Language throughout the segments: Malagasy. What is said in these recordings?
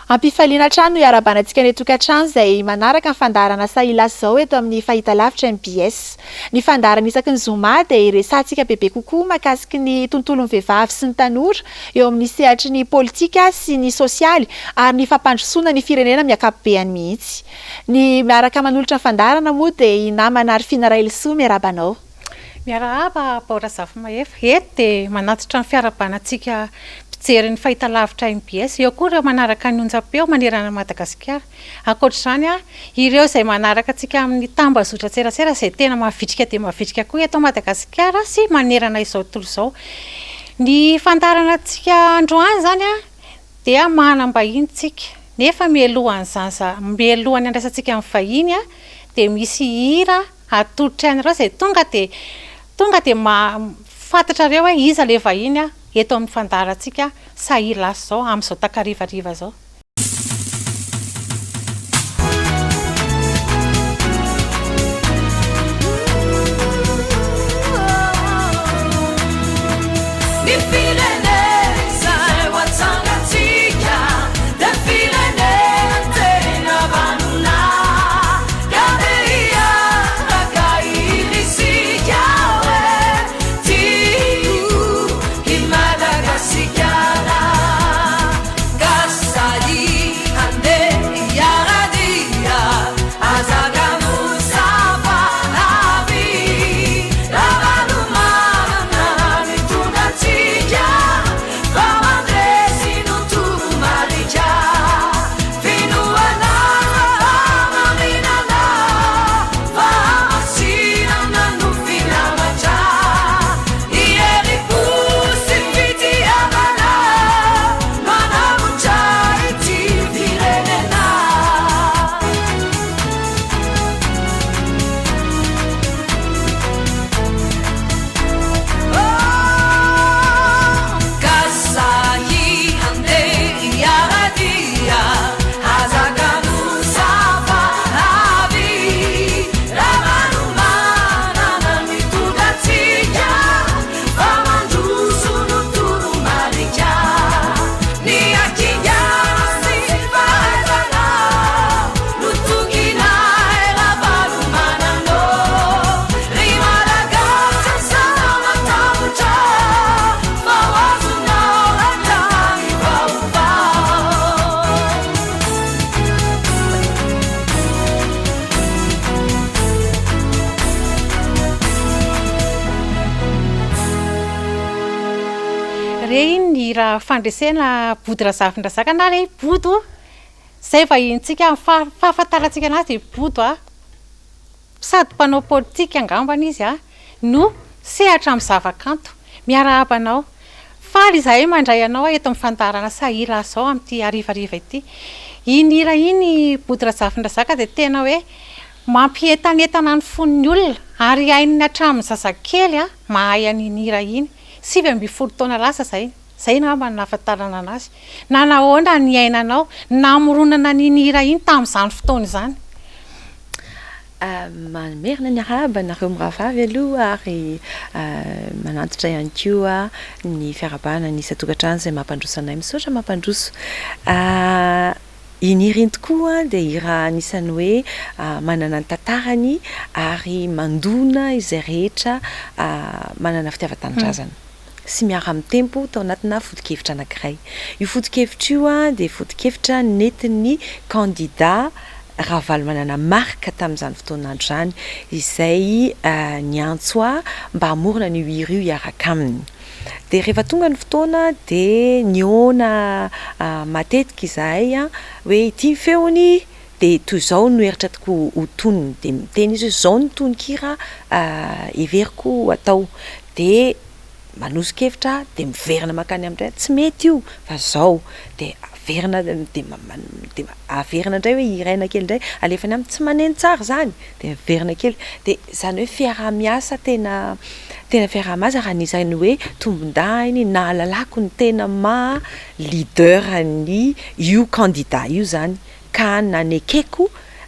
Ampifaliana trano iarabanantsika ny tokantrano izay manaraka ny fandarana sahilasy zao eto amin'ny fahitalavitra MBS. Ny fandarana isaky ny zoma dia resahantsika bebe kokoa mahakasiky ny tontolon'ny vehivavy sy ny tanora eo amin'ny sehatry ny politika sy ny sosialy ary ny fampandrosoana ny firenena miakapobeany mihitsy. Ny miaraka manolotra ny fandarana moa dia namana Arifina Railosoa miarabanao. Miarahaba Paola Zafy-Mahefa. Eto dia manatitra ny fiarabanantsika mpijery ny fahitalavitra MBS. Eo koa ireo manaraka ny onjam-peo manerana Madagasikara. Ankoatr'izany ireo izay manaraka antsika amin'ny tambazotra tserasera izay tena mahavitrika dia mahavitrika koa eto Madagasikara sy manerana izao tontolo izao. Ny fandarana antsika androany zany dia manam-bahiny tsika. Nefa mialohan'ny andraisantsika amin'ny vahiny dia misy hira atolotra an'ireo izay tonga dia fantatrareo hoe iza ilay vahiny eto amin'ny fandarantsika sahilasy zao amin'izao takarivariva zao. Raha fandresena body Razafindrazaka na ilay bodo izay vahintsika fahafantarantsika anazy dia bodo sady mpanao politika angambana izy no sehatra amin'ny zavakanto. Miarabanao faly izahay mandray anao eto amin'ny fandarana sahilasy zao amin'ity arivariva ity. Iny hira iny body Razafindrazaka dia tena hoe mampientanentana ny fon'ny olona ary hainy hatramin'ny zazakely mahay an'iny hira iny. 7 taona lasa izay ngamba ny nahafantarana anazy. Na nahoana ny ainanao namoronana ny hira iny tamin'izany fotoana izany. Mamerina ny araba nareo miravavy aloha ary manantitra ihany koa ny fiarabana ny isa-tokantrano izay mampandroso anay misaotra mampandroso. Iny hira iny tokoa dia hira anisan'ny hoe manana ny tantarany ary mandona izay rehetra manana fitiavan-tanindrazana. Sy miara amin'ny tempo tao anatina foto-kevitra anankiray. Io foto-kevitra io dia foto-kevitra nentin'ny candidat Ravalo manana marika tamin'izany fotoanandro izany izay niantso mba hamorona ny hira io hiaraka aminy. Dia rehefa tonga ny fotoana dia niona matetika izahay hoe ity feony dia toy izao no eritreretiko ho tonony dia miteny izy hoe izao no tonon-kira everiko atao dia manosokevitra dia miverina makany amin'izay tsy mety io fa izao dia averina dia averina indray hoe iraina kely indray alefany amin'ny tsy maneno tsara izany dia averina kely dia izany hoe fiaraha-miasa tena fiaraha-miasa raha n'izany hoe tombon-dainy na lalako ny tena leader ny io candidat io zany ka nanekeko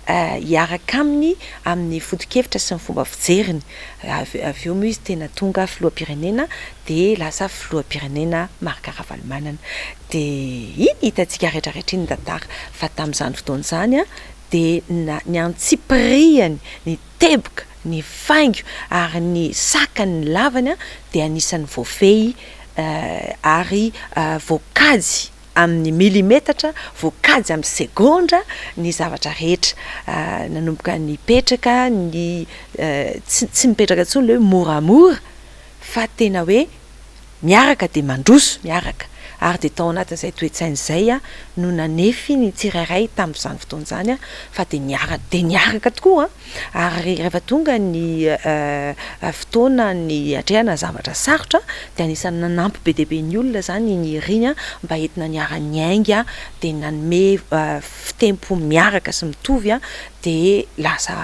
hiaraka aminy amin'ny foto-kevitra sy ny fomba fijeriny avy eo moa izy tena tonga filoham-pirenena de lasa filoham-pirenena Marc-Ravalomanana de iny hitantsika rehetrarehetra iny tantara fa tamin'izany fotoana izany de ny antsipiriany ny teboka ny faingo ary ny sakany lavany de anisan'ny voafehy ary voakajy amin'ny milimetatra voakajy amin'ny segondra ny zavatra rehetra nanomboka nipetraka ny tsy mipetraka intsony le hoe moramora fa tena hoe miaraka de mandroso miaraka ary de tao anatin'izay toetsainy izay no nanefy ny tsirairay tamin'izany fotoana izany fa de niaraka tokoa ary rehefa tonga ny fotoana ny atrehana zavatra sarotra de anisan'ny nanampy be dia be ny olona zany ny riny mba entina niara-ny ainga de nanome fitempo miaraka sy mitovy de lasa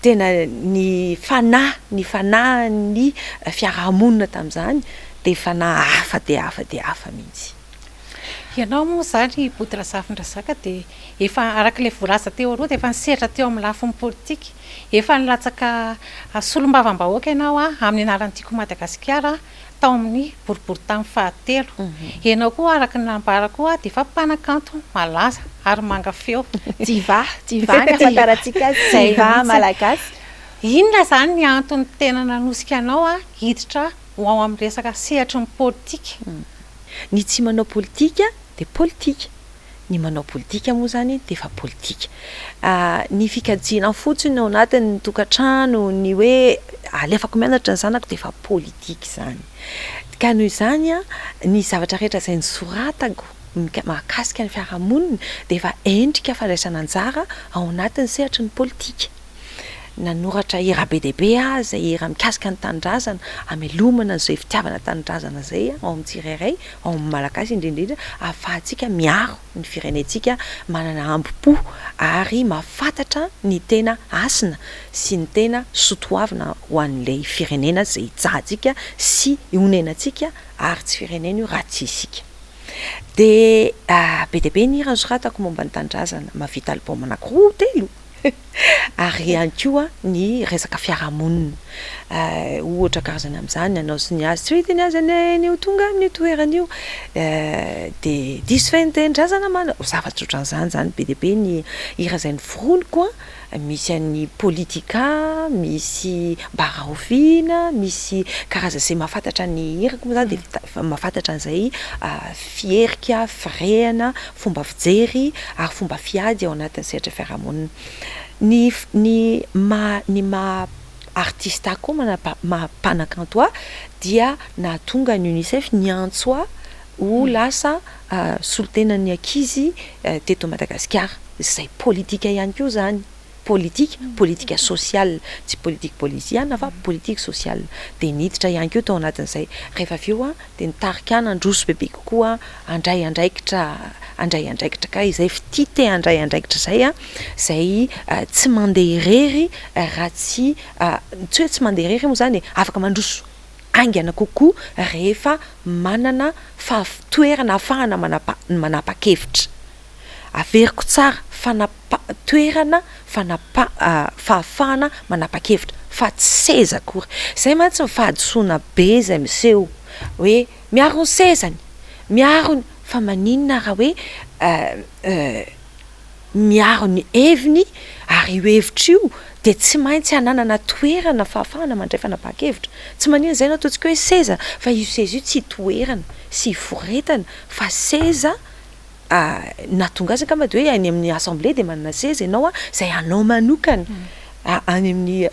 tena ny fanahy ny fiarahamonina tamin'izany de fanahy hafa de hafa mihitsy. Ianao moa zany Botra Zafindrasaka de efa arak'ilay voalaza teo aloha de efa nisehatra teo amin'ny lafin'ny politika, efa nilatsaka solombavam-bahoaka ianao amin'ny anaran'Tiako Madagasikara tao amin'ny boribory tamin'ny fahatelo. Ianao koa araka ny nambarako de efa mpanakanto malaza ary manga feo. Diva ny afantarantsika diva malagasy. Inona zany ny antony tena nanosika anao hiditra ho ao amin'ny resaka sehatry ny politika? Ny tsy manao politika de politika, ny manao politika moa zany de efa politika. Ny fikajiana fotsiny ao anatin'ny tokantrano ny hoe alefako mianatra ny zanako de efa politika zany. Ka noho izany ny zavatra rehetra izay nisoratako mahakasika ny fiarahamonina de efa endrika fandraisana anjara ao anatin'ny sehatry ny politika. Nanoratra hira be dia be izay hira mikasika ny tanindrazana hamelomana izay fitiavana tanindrazana izay ao amin'ny tsirairay ao amin'ny malagasy indrindrindra ahafahantsika miaro ny firenentsika manana ambo-po ary mahafantatra ny tena asina sy ny tena sotoavina ho an'ilay firenena izay hijantsika sy honenantsika ary tsy firenena io raha tsy isika. De be dia be ny hira nosoratako momba ny tanindrazana mahavita album anankiroa telo ary ihany koa ny resaka fiarahamonina ohatra karazana amin'izany anao sy ny azy tsy hoe teny azy ny tonga amin'ny toeran'io de diso fe ny tenin-drazana zavatra ohatran'izany zany be dia be ny hira izay noforoniko misy an'ny politika, misy baraoviana, misy karaza izay mahafantatra ny hirako moa zany de mahafantatra an'izay fierika, firehana, fomba fijery ary fomba fiady ao anatin'ny sehatra fiarahamonina. Ny maha artiste koa maha-mpanakanto dia nahatonga ny UNICEF niantso ho lasa solotenan'ny ankizy teto Madagasikara. Izay politika ihany koa zany. Politika sosial, tsy politika poliziana fa politika sosial. De niditra ihany koa tao anatin'izay. Rehefa avy eo de nitarika nandroso bebe kokoa andray andraikitra ka izay fitite andray andraikitra zay zay tsy mandeha irery raha tsy hoe tsy mandeha irery moa zany afaka mandroso aingana kokoa rehefa manana toerana ahafahana manapa-kevitra. Averiko tsara toerana fahafahana manapa-kevitra fa tsy seza akory. Zay mantsy ny fahadisoana be zay miseho hoe miaro ny sezany, miaro ny fa maninona raha hoe miaro ny heviny ary io hevitra io de tsy maintsy hananana toerana fahafahana mandray fanapa-kevitra. Tsy maninona zay no ataontsika hoe seza fa io seza io tsy toerana sy foretana fa seza natonga azy kama de hoe any amin'ny assemblée de manana seza ianao zay anao manokana any amin'ny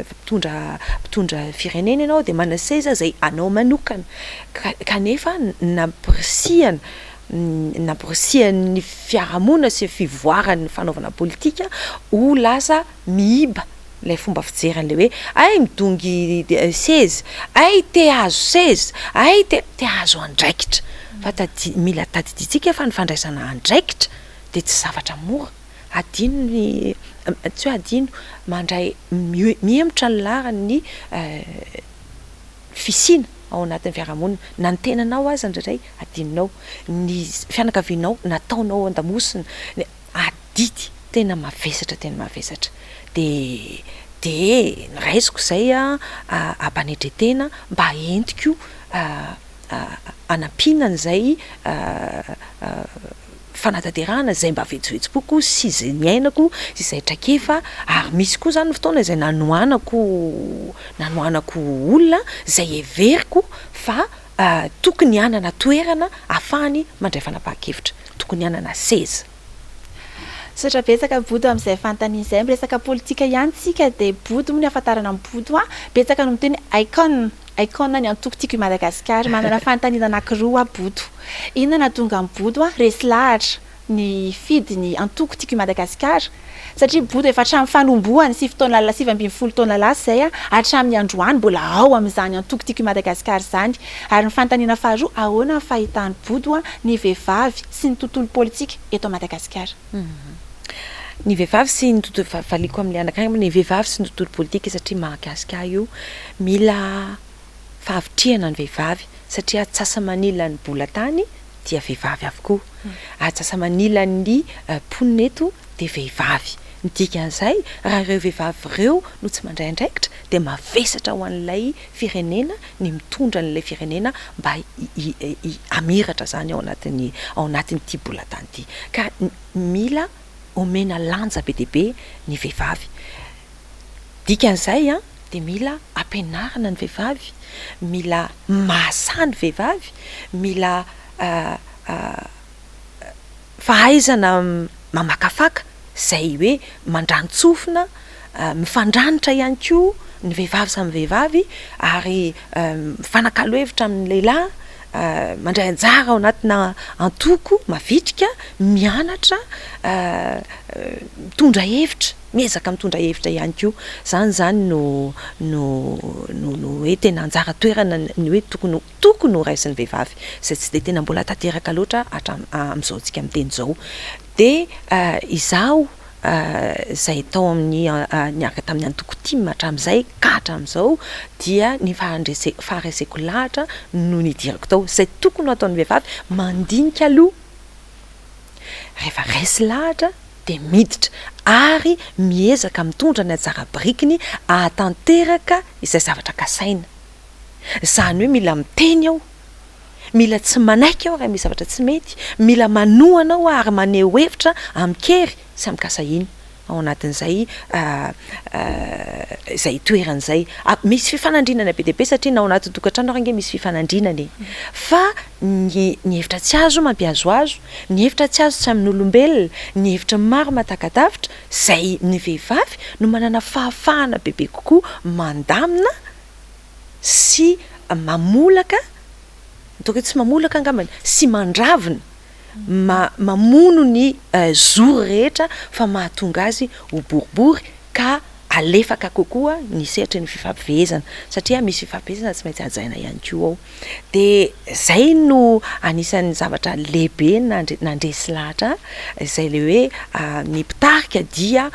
mpitondra firenena ianao de manana seza zay anao manokana kanefa namporisihan'ny fiarahamonina sy fivoaran'ny fanaovana politika ho lasa miiba lay fomba fijery an'le hoe ay midongy seza, ay te hazo seza, ay te hazo andraikitra. Fa mila tadiditsika fa ny fandraisana andraikitra de tsy zavatra mora. Tsy hoe adino mandray miemotra ny larany fisina ao anatin'ny fiarahamonina na ny tenanao aza indraindray adinonao ny fianakavianao nataonao an-damosina didy tena mavesatra de niraisiko zay ampanetretena mba entiko anampianan'izay fanatanterahana zay mba vetsovetsopoko sy zay niainako sy zay traikefa ary misy koa zany fotoana zay nanoanako olona zay everiko fa tokony hanana toerana ahafahany mandray fanapahan-kevitra tokony hanana seza sotra betsaka bodo amin'izay fantanian'izay miresaka politika ihany tsika de bodo moa ny ahafantarana amin'ny bodo betsaka no miteny icône ny antoko tiako i Madagasikara manana fantaniana anankiroa bodo inona tonga amin'ny bodo resy lahatra ny fidy ny antoko tiako i Madagasikara satria bodo efa hatramin'ny fanombohany sy fotoana 7-20 taona lasa zay hatramin'ny androany mbola ao amin'izany antoko tiako i Madagasikara zany ary ny fantaniana faharoa ahoana ny fahitany bodo ny vehivavy sy ny tontolo politika eto Madagasikara. Ny vehivavy sy ny tontolo valiko amin'ny anakaiky ny vehivavy sy ny tontolo politika satria mahakasika io mila fahavitriana ny vehivavy satria atsasamanila ny bolatany dia vehivavy avokoa atsasamanila ny ponina eto dia vehivavy ny dikan'izay raha ireo vehivavy ireo no tsy mandray andraikitra dia mavesatra ho an'ilay firenena ny mitondra n'ilay firenena mba amiratra zany ao anatin'ity bolatany ity ka mila omena lanja be dia be ny vehivavy dikan'izay dia mila ampianarana ny vehivavy mila mahasany vehivavy mila fahaizana mamakafaka zay hoe mandrantsofina mifandranitra ihany koa ny vehivavy samy vehivavy ary fanakalo hevitra amin'ny lehilahy mandray anjara ao anatina antoko mavitrika mianatra mitondra hevitra miezaka mitondra hevitra ihany koa zany no hoe tena anjara toerana ny hoe tokony ho raisin'ny vehivavy zay tsy de tena mbola tanteraka loatra amin'izao tsika miteny zao de izaho zay tao amin'ny niaraka tamin'ny antoko tima hatramin'izay ka hatramin'izao dia ny fahareseko lahatra no nidirako tao zay tokony ataon'ny vehivavy mandinika aloha rehefa resy lahatra de miditra ary miezaka mitondra ny anjara birikiny ahatanteraka izay zavatra kasaina zany hoe mila miteny aho mila tsy manaiky aho raha misy zavatra tsy mety mila manohana aho ary maneho hevitra amikery sy amikasahiny ao anatin'izay zay toeran'izay misy fifanandrinana be dia be satria na ao anatin'ny tokantrano range misy fifanandrinana fa ny hevitra tsy azo mampiazoazo ny hevitra tsy azo tsy amin'ny olombelona ny hevitra maro matakadavitra zay ny vehivavy no manana fahafahana bebe kokoa mandamina sy mamolaka donc tsy mamolaka angambany sy mandravina mamono ny zoro rehetra fa mahatonga azy ho boribory ka alefaka kokoa ny sehatry ny fifampifehezana satria misy fifampifehezana tsy maintsy hajaina ihany koa ao de zay no anisan'ny zavatra lehibe nandresy lahatra zay le hoe ny mpitarika dia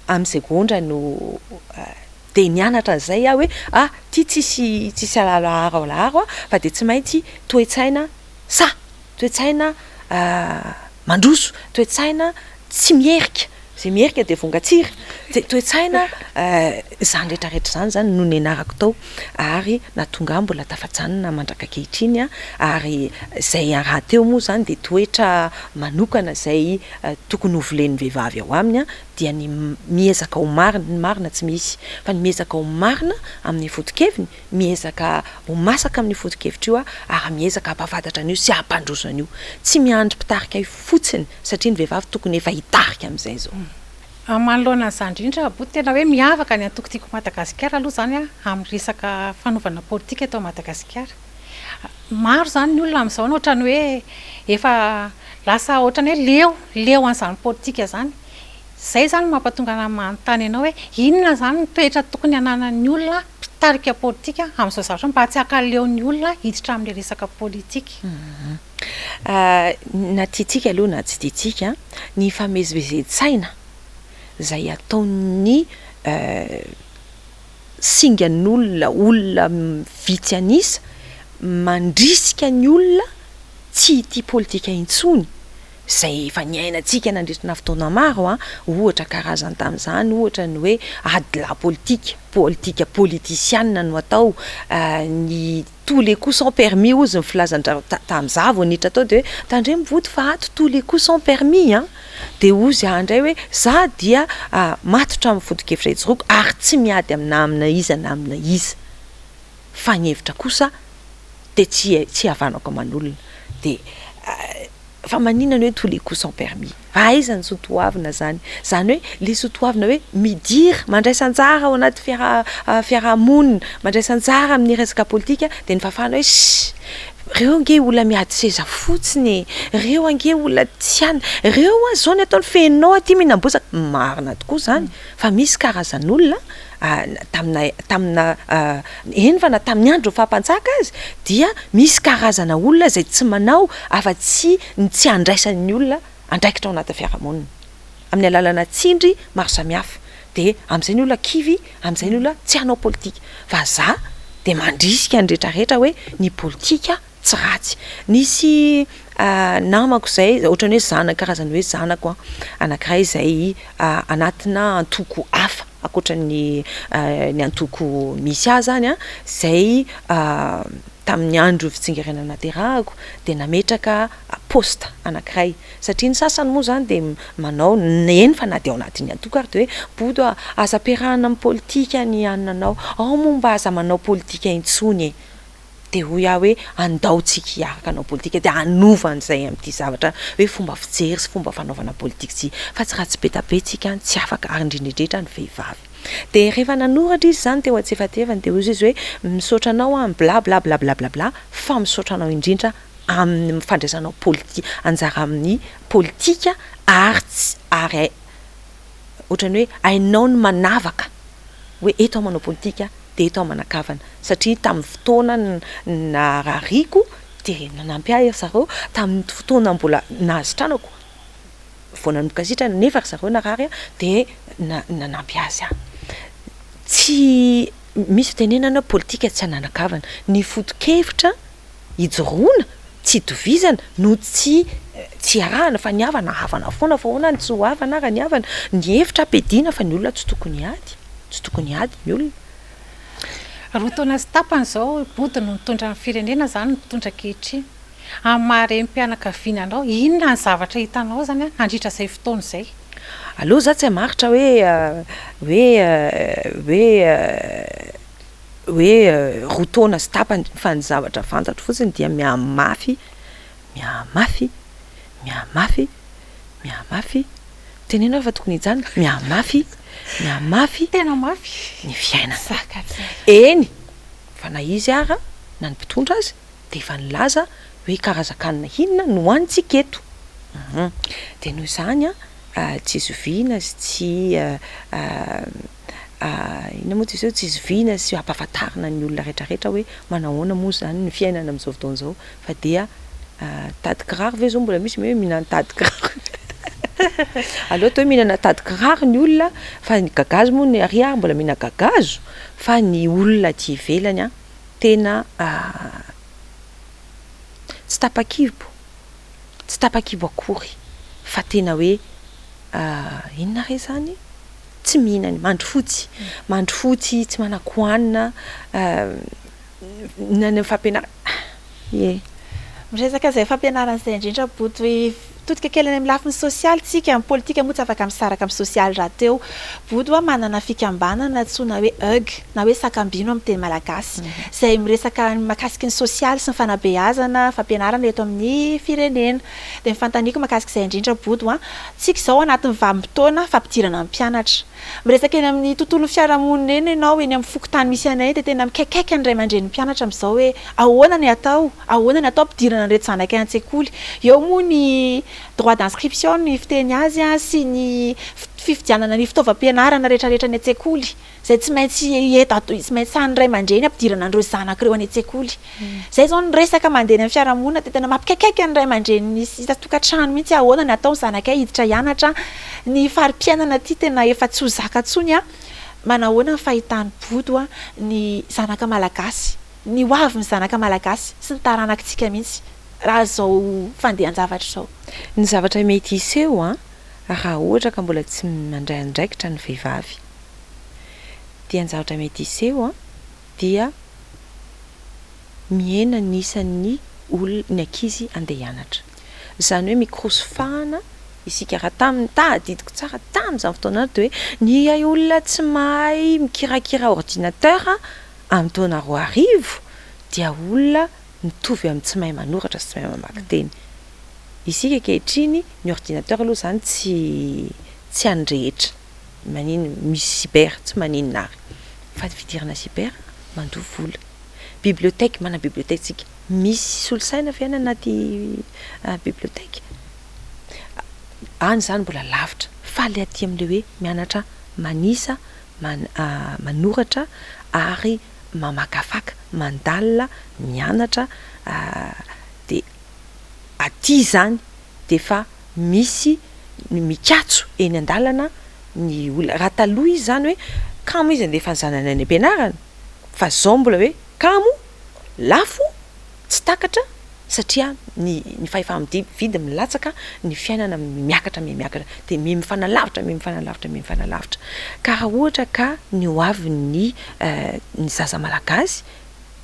amin'ny segondra no de nianatra zay hoe ty tsisy alaharo fa de tsy maintsy toetsaina toetsaina mandroso toetsaina tsy mierika zay mierika de vongatsiry toetsaina zany rehetrarehetra zany no nianarako tao ary natonga mbola tafatsanina mandraka kehitriny ary zay raha teo moa zany de toetra manokana zay tokony hovolen'ny vehivavy ao aminy dia ny miezaka ho marina tsy misy fa ny miezaka ho marina amin'ny foto-keviny miezaka ho masaka amin'ny foto-kevitra io ary miezaka hampafantatra an'io sy hampandroso an'io tsy miandry mpitarika io fotsiny satria ny vehivavy tokony efa hitarika amin'izay zao manoloana an'izany indrindra boty tena hoe miavaka ny antoko tiako Madagasikara aloha zany amin'ny resaka fanaovana politika eto Madagasikara maro zany ny olona amin'izao ohatrany hoe efa lasa ohatrany hoe leo an'izany politika zany zay zany mampatonga ana manontany ianao hoe inona zany ny toetra tokony hananan'ny olona mpitarika politika amin'izao zavatra mba tsy hakaleon'ny olona hiditra amin'ny resaka politika na tiatsika aloha na tsy tiatsika ny famezivezen-tsaina zay ataon'ny singan'olona vitsy anisa mandrisika ny olona tsy ity politika intsony zay efa niainantsika nandritrana fotoana maro a ohatra karazany tamin'izany ohatra ny hoe adila politika politicianina no atao ny tous les coups sont permis ozy ny filazandrava tamin'za vao niditra tao de hoe tandre mivody fa ato tous les coups sont permis a de ozy andray hoe za dia matotra amin'ny fodikevitra ijoroko ary tsy miady amina iza na amina iza fa ny hevitra kosa de tsy havanako aman'olona de fa maninana hoe tous les coups sont permis fa aiza ny sotoavina zany hoe le sotoavina hoe midira mandraisanjara ao anaty fiarahamonina mandraisanjara amin'ny resaka politika de ny fafana hoe reo ange olona miady seza fotsiny reo ange olona tiana reo zao ny ataony fenao aty mihinam-bosaka marina tokoa zany fa misy karazan'olona tamina eny fa na tamin'ny andro fampantsaka azy dia misy karazana olona zay tsy manao afa-tsy tsy andraisan'ny olona andraikitra ao anaty fiarahamonina amin'ny alalana tsindry maro samihafa de am'izay ny olona kivy am'izay ny olona tsy hanao politika fa za de mandrisika ny rehetrarehetra hoe ny politika tsy ratsy nisy namako zay ohatrany hoe zanaka karazany hoe zanako anankiray zay anatina antoko hafa akoatran'ny ny antoko misy azy zany zay tamin'ny andro fitsingerenana naterahako de nametraka posta anankiray satria ny sasany moa zany de manao eny fa na de ao anatin'ny antoko ary de hoe body aza ampiarahana amin'ny politika ny ananao ao momba aza manao politika intsony de hoy aho hoe andaotsika hiaraka anao politika de anovan'izay amin'ity zavatra hoe fomba fijery sy fomba fanaovana politika tsy fa tsy ratsy be tapetsika tsy afaka ary indrindrindrindra ny vehivavy de rehefa nanoratra izy zany teo antsefatevany de ozy izy hoe misaotra anao amin'ny bla fa misaotra anao indrindra amin'ny fandraisanao politika anjara amin'ny politika ary ohatrany hoe ainao ny manavaka hoe eto ao manao politika de eto ao manakavana satria tamin'ny fotoana na rariko de nanampy ahy zareo tamin'ny fotoana mbola nazitranako vao nanomboka sitrana nefa ry zareo narary de nanampy azy tsy misy fitenenana politika tsy ananakavana ny fotokevitra ijoroana tsy tovizana no tsy arahana fa ny havana havana foana fa hoana ny tsy ho havana ary ny havana ny hevitra ampedina fa ny olona tsy tokony ady ny olona roa taona sy tapany zao body no mitondra ny firenena zany mitondra kehitriny amin'ny marem-pianakaviananao inona ny zavatra hitanao zany andritra zay fotoana zay aloha za tsy hamaritra hoe roa taona sy tapany fa ny zavatra fantatro fotsiny dia mihamafy tenena fa tokony hijany mihamafy tena mafy ny fiainana eny fa na izy ara na ny mpitondra azy de efa nilaza hoe karazakanina hinona no hoanitsika eto de noho izany tsy zoviana sy tsy ina moa tsy zoviana sy ampahafantarina ny olona rehetrarehetra hoe manahoana moa zany ny fiainana amin'izao fotoana zao fa dia tady kiraro ve zao mbola misy hoe mihinana tady kiraro aloha to hoe mihinana tady kiraro ny olona fa ny gagazo moa ny ariary mbola mihina gagazo fa ny olona ty ivelany tena tsy tapakibo akory fa tena hoe inona re zany tsy mihinany mandro fotsy tsy manakoanina nany fampianarana miresaka zay fampianarana zay indrindra body totika kelany amin'ny lafiny sosialy tsika amin'ny politika moa tsy afaka misaraka amin'ny sosialy raha teo body manana fikambanana tsona hoe EUG na hoe sakambino amin'ny teny malagasy zay miresaka mahakasiky ny sosialy sy ny fanabeazana fampianarana eto amin'ny firenena de mifantaniko mahakasiky zay indrindra body tsika zao anatin'ny vanim-potoana fampidirana amin'ny mpianatra miresaka eny amin'ny tontolo fiarahamonina eny ianao eny amin'ny fokotany misy anay de tena mikaikaiky ny ray aman-dren'ny mpianatra amin'izao hoe ahoana ny atao ampidirana an'ireto zanaka an-tsekoly eo moa ny droit d'inscription ny fiteny azy sy ny fifidianana ny fitaovam-pianarana rehetrarehetra ny an-tsekoly zay tsy maintsy tsy maintsy sany ray aman-dreny ampidirana an'ireo zanak'ireo any an-tsekoly zay zao ny resaka mandeha amin'ny fiarahamonina de tena mampikaikaiky ny ray aman-dreny sy tokantrano mihitsy ahoana ny atao ny zanakay hiditra hianatra ny fari-piainana ty tena efa tsy ho zaka tsony manahoana ny fahitany body ny zanaka malagasy ny hoavy ny zanaka malagasy sy ny taranakitsika mihitsy raha zao fandehan-javatra zao ny zavatra mety iseho a raha ohatra ka mbola tsy mandray andraikitra ny vehivavy dia ny zavatra mety iseho a dia miena nisan'ny ny ankizy andeha hianatra zany hoe mikrosofahana isika raha tamin'ny tadidiko tsara tamin'izany fotoana de hoe ny ay olona tsy mahay mikirakira ordinateur amin'ny taona 2000 dia olona mitovy amin'ny tsy mahay manoratra sy tsy mahay mamaky teny isika kehitriny ny ordinateur aloha zany tsy andrehetra manino misy cyber tsy maninona ary fa fidirana cyber mandoa vola biblioteka mana biblioteka tsika misy solosaina fiaina anaty biblioteka any zany mbola lavitra fa le aty amin'le hoe mianatra manisa manoratra ary mamakafaka mandalina mianatra de aty zany de fa misy mikatso eny andalana ny olona raha taloha izy zany hoe kamo izy andefa ny zanany any am-pianarana fa zao mbola hoe kamo lafo tsy takatra satria ny fahefa-mividy milatsaka ny fiainana miakatra de mifanalavitra ka raha ohatra ka ny hoavy ny zaza malagasy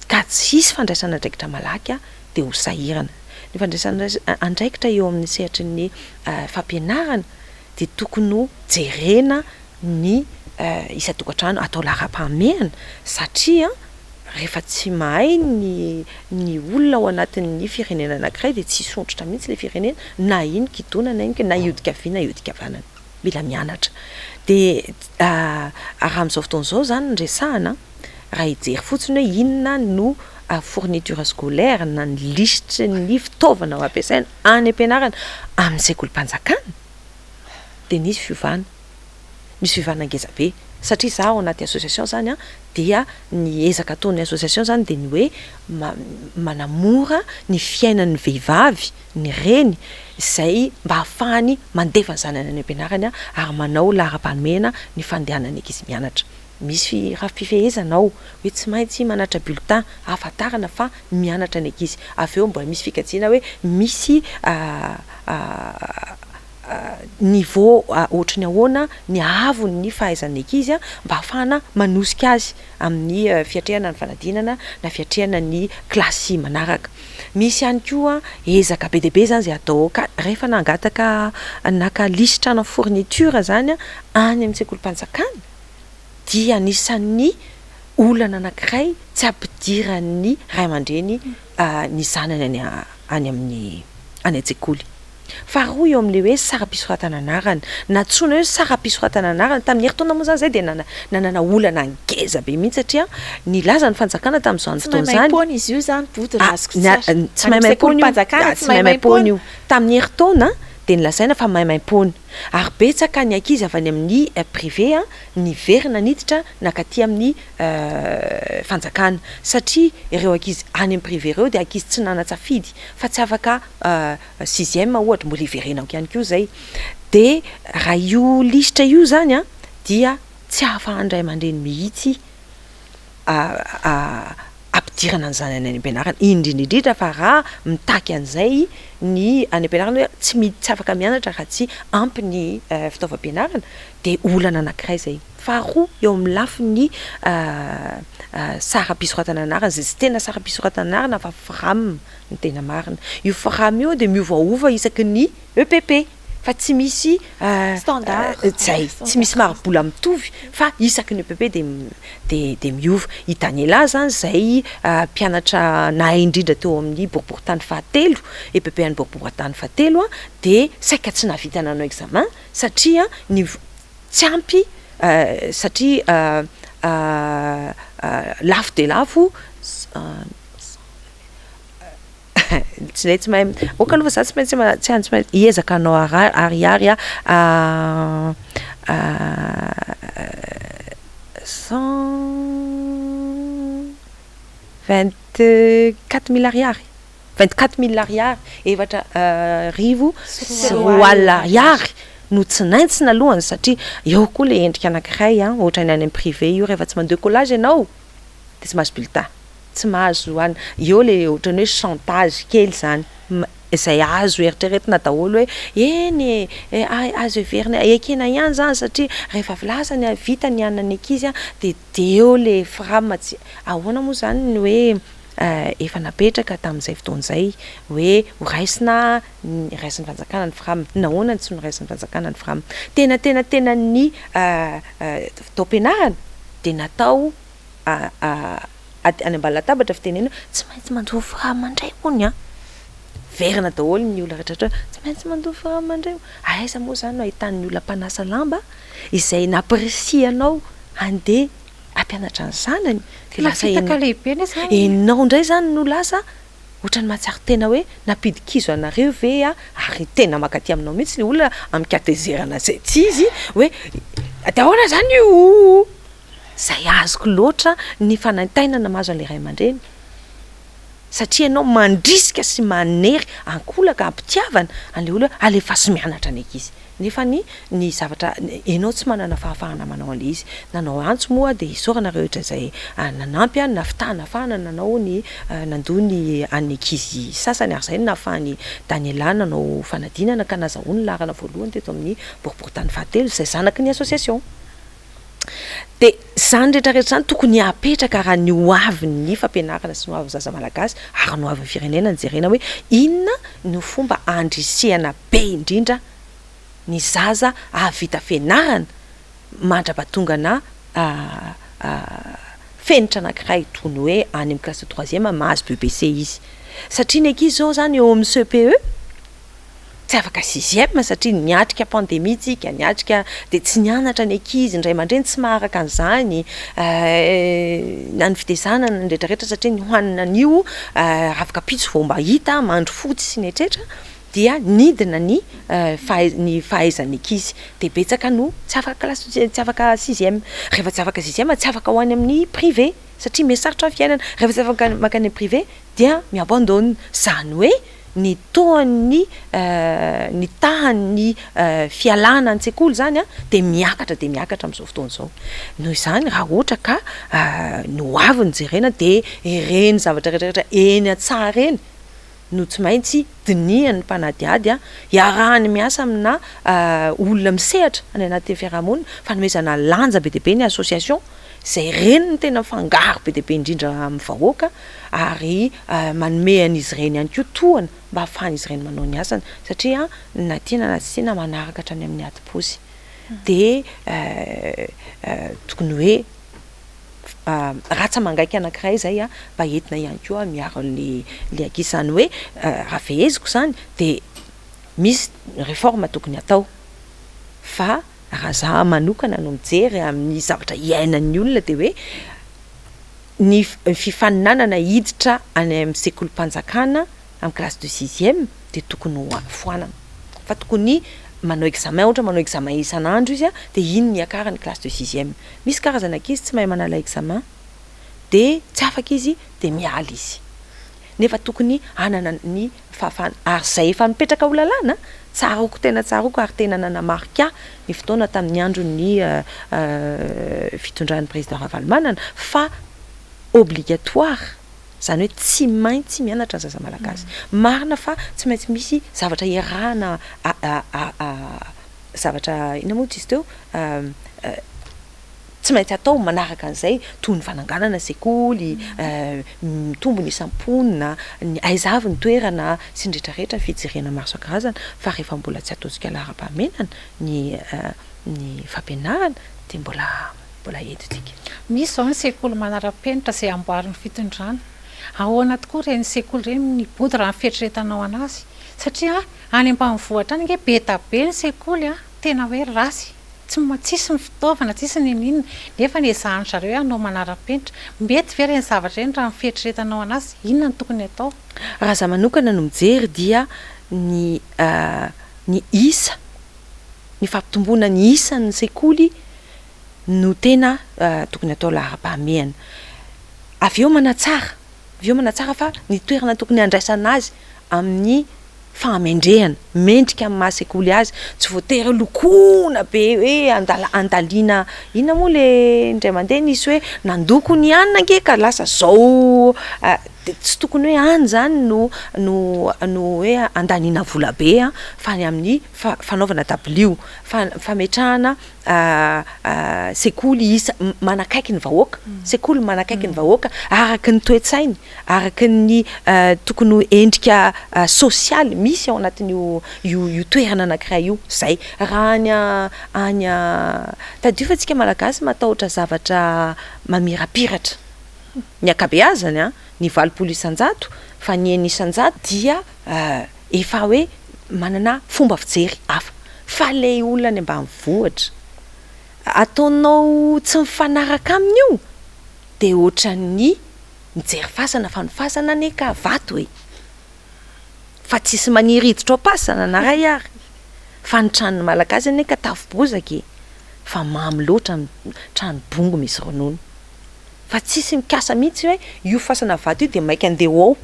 ka tsy hisy fandraisana andraikitra malaky de ho sahirana ny fandraisana andraikitra eo amin'ny sehatry ny fampianarana de tokony ho jerena ny isa-tokantrano atao lara-pahamehana satria rehefa tsy mahay ny olona ao anatin'ny firenena anankiray de tsy sontrotra mihitsy le firenena na iny kidona na iny na iodika avy na iodika avanana mila mianatra de raha amin'izao fotoan'izao zany ndresahana raha hijery fotsiny hoe inona no fourniture scolaire na ny lisitra ny fitaovana ho ampiasaina any am-pianarana amin'ny sekolim-panjakana de nisy fiovana ngeza be satria za ao anaty association zany dia ny ezaka ataon'ny association zany de ny hoe manamora ny fiainan'ny vehivavy ny reny izay mba hahafahany mandefa ny zanany any am-pianarana ary manao lara-panomena ny fandehanany ankizy mianatra misy raha fifehezana ao hoe tsy maintsy manatra bulletin ahafantarana fa mianatra ny ankizy avy eo mbola misy fikajiana hoe misy niveau ohatrany ahoana ny avony fahaizan'ny ankizy mba hafahana manosika azy amin'ny fiatrehana ny fanadinana na fiatrehana ny klasy manaraka misy ihany koa ezaka be deabe zany zay atao ka rehefa nangataka naka listrana fourniture zany any amin'ny sekolim-panjakana dia anisan'ny olana anankiray tsy ampidiran'ny ray aman-dreny ny zanany any amin'ny an-tsekoly faharoa eo amin'le hoe sara-pisoratana anarana na tsona hoe sara-pisoratana anarana tamin'ny herintaona moa zany zay de nanana olana ngeza be mihitsy satria ny laza ny fanjakana tamin'izany fotoana zany izy io zany tsy maimaim-pony io tamin'ny herintaona de nilazaina fa maimaim-pony ary betsaka ny ankizy avy any amin'ny privé ny verina niditra nakaty amin'ny fanjakana satria ireo ankizy any amin'ny privé ireo de ankizy tsy nana-tsafidy fa tsy afaka 6e ohatra mbola iverenako ihany koa zay de raha io lisitra io zany dia tsy ahafahandray aman-dreny mihitsy ampidirana ny zanany any am-pianarana indrindrindrindra fa raha mitaky an'izay ny any am-pianarana hoe tsy afaka mianatra raha tsy ampy ny fitaovam-pianarana de olana anankiray zay faharoa eo amin'ny lafiny sara-pisoratana anarana zay tsy tena sara-pisoratana anarana fa frame ny tena marina io frame io de miovaova isaky ny EPP fa tsy misy standard tsy misy maribola mitovy fa isaky ny EPP de miova Daniela zany zay mpianatra nahay indrindra teo amin'ny boriboritany fahatelo EPP any boriboritany fahatelo de saika tsy navita nanao examen satria ny tsy ampy satria lafo de lafo tsy mahay oka aloha za tsy maintsy hiezaka anao ariary 24 000 ariary 24 000 ariary efatra rivo sy roa alina ariary no tsy naintsina alohany satria eo koa le endrika anankiray ohatra ny any amin'ny privé io rehefa tsy mandeha collage ianao de tsy mahazo bulletin tsy mahazo any eo le ohatrany hoe chantage kely zany izay azo eritreretina daholo hoe eny azo everina ekena ihany zany satria rehefa vilasany vita ny anany ankizy de eo le framatsy ahoana moa zany ny hoe efa napetraka tamin'izay fotoan'izay hoe horaisina raisin'ny fanjakana ny fram nahoana tsy noraisiny fanjakana ny fram tena ny taom-pianarana de natao any ambany latabatra fitenena tsy maintsy mandoa fram mandray hony verina daholo ny olona rehetrarehetra tsy maintsy mandoa fram mandray aiza moa zany no ahitan'ny olona mpanasa lamba izay nampirisianao andeha ampianatra ny zanany de lasa enao indray zany no lasa ohatrany mahatsiaro tena hoe napidikizo anareo ve ary tena makaty aminao mihitsy le olona amikatezerana zay tsy izy hoe de ahoana zany io zay azoko loatra ny fanantainana mahazo an'le ray aman-dreny satria ianao mandrisika sy manery ankolaka ampitiavana an'le olona alefa sy mianatra ny ankizy nefa ny zavatra ianao tsy manana fahafahana manao an'le izy nanao antso moa de isaoranareo ohatra izay nanampy nafitahana afahana nanao ny nandoa ny an'ny ankizy sasany ary zay nahafahany Daniela nanao fanadinana ka nazahoany larana voalohany teto amin'ny boriboritany fahatelo izay zanaky ny association de zany rehetrarehetra zany tokony apetraka raha ny hoavin'ny fampianarana sy ny hoavin'ny zaza malagasy ary ny hoavin'ny firenena nyjerena hoe inona no fomba andrisihana be indrindra ny zaza avita fianarana mandra-batongana fenitra anankiray toy ny hoe any amin'ny classe de troisième mahazo BBC izy satria ny ankizy zao zany eo amin'ny CPE tsy afaka sixième satria niatrika pandémie tsika niatrika de tsy nianatra ny ankizy ndray aman-dreny tsy maharaka an'izany na ny fitezanana ny rehetrarehetra satria ny hohanina an'io afaka pitso vao mba hita mandro fotsy sy ny etretra dia nidina ny fahaizan'ny ankizy de betsaka no tsy afaka classe tsy afaka sixième rehefa tsy afaka sixième tsy afaka ho any amin'ny privé satria misarotra fiainana rehefa tsy afaka makany privé dia miabandona zany hoe ny toan'ny ny tahan'ny fialana an-tsekoly zany de miakatra amin'izao fotoana izao noho izany raha ohatra ka ny hoaviny jerena de ireny zavatra rehetrarehetra eny an-tsara eny no tsy maintsy dinihan'ny mpanadiady iarahany miasa amina olona misehatra any anaty fiarahamonina fanomezana lanja be deabe ny association zay reny ny tena fangaro be deabe indrindra amin'ny vahoaka ary manome an'izy ireny ihany koa tohana mba ahafahan'izy ireny manao ny asany satria na tiana na tsy tiana manaraka hatrany amin'ny ati-posy de tokony hoe ratsa mangaika anankiray zay mba entina ihany koa miaro le ankisany hoe raha feheziko zany de misy réforme tokony atao fa raha za manokana no mijery amin'ny zavatra iainan'ny olona de hoe ny fifaninanana hiditra any amin'ny sekolim-panjakana amin'ny classe de sixième de tokony foanana fa tokony manao examen ohatra manao examen isan'andro izy de iny ny akarany classe de sixième misy karazana ankizy tsy mahay manala examen de tsy afaka izy de miala izy nefa tokony anana ny fahafahana ary zay efa mipetraka ho lalàna tsaroko tena tsaroko ary tena nanamarika ny fotoana tamin'ny andron'ny fitondran'ny président Ravalomanana fa obligatoire zany hoe tsy maintsy mianatra ny zaza malagasy marina fa tsy maintsy misy zavatra iarahana zavatra ina moa izy teo tsy maintsy atao manaraka an'izay toy ny fananganana sekoly mitombo ny samponina ny aizavy ny toerana sy ny rehetrarehetra fijerena maro isan-karazana fa rehefa mbola tsy ataontsika lara-pahamenana ny fampianarana de mbola etotsika misy zao ny sekoly manara-penitra zay amboarin'ny fitondrana ahoana tokoa reny sekoly reny ny body raha nyfieritreretanao anazy satria any ambanivohitra any nge be tabe ny sekoly tena hoe rasy tsisy ny fitaovana tsisy ny ninona nefa ny ezahany zareo hoe anao manara-penitra mety ve reny zavatra reny raha nyfieritreretanao anazy inona ny tokony atao raha za manokana no mijery dia ny isa ny fampitomboana ny isan'ny sekoly no tena tokony atao lara-pahamehana avy eo manatsara fa ny toerana tokony andraisana azy amin'ny famendrehana mendrika amin'ny mahasekoly azy tsy voatery lokona be hoe andaliana inona moa le indray mandeha nisy hoe nandoko ny anina nge ka lasa zao de tsy tokony hoe any zany no hoe andaniana vola be fa ny amin'ny fanaovana dabilio fametrahana sekoly isa manakaiky ny vahoaka sekoly manakaiky ny vahoaka araky ny toetsainy araky ny tokony endrika sosialy misy ao anatin'io toerana anankiray io zay raha any tadio fa tsika malagasy matahotra zavatra mamirapiratra ny akabeazany ny 20 isan-jato fa ny eny isan-jato dia efa hoe manana fomba fijery hafa fa le olona ny ambanivohitra ataonao tsy mifanaraka amin'io de ohatran'ny mijery fasana fa ny fasana neka vato fa tsisy maniry hiditra ao pasana na ray ary fa ny tranony malagasy neka tafo-bozaka fa mamy loatra trano bongo misy ronono fa tsisy mikasa mihitsy hoe io fasana vato io de maika andeha ao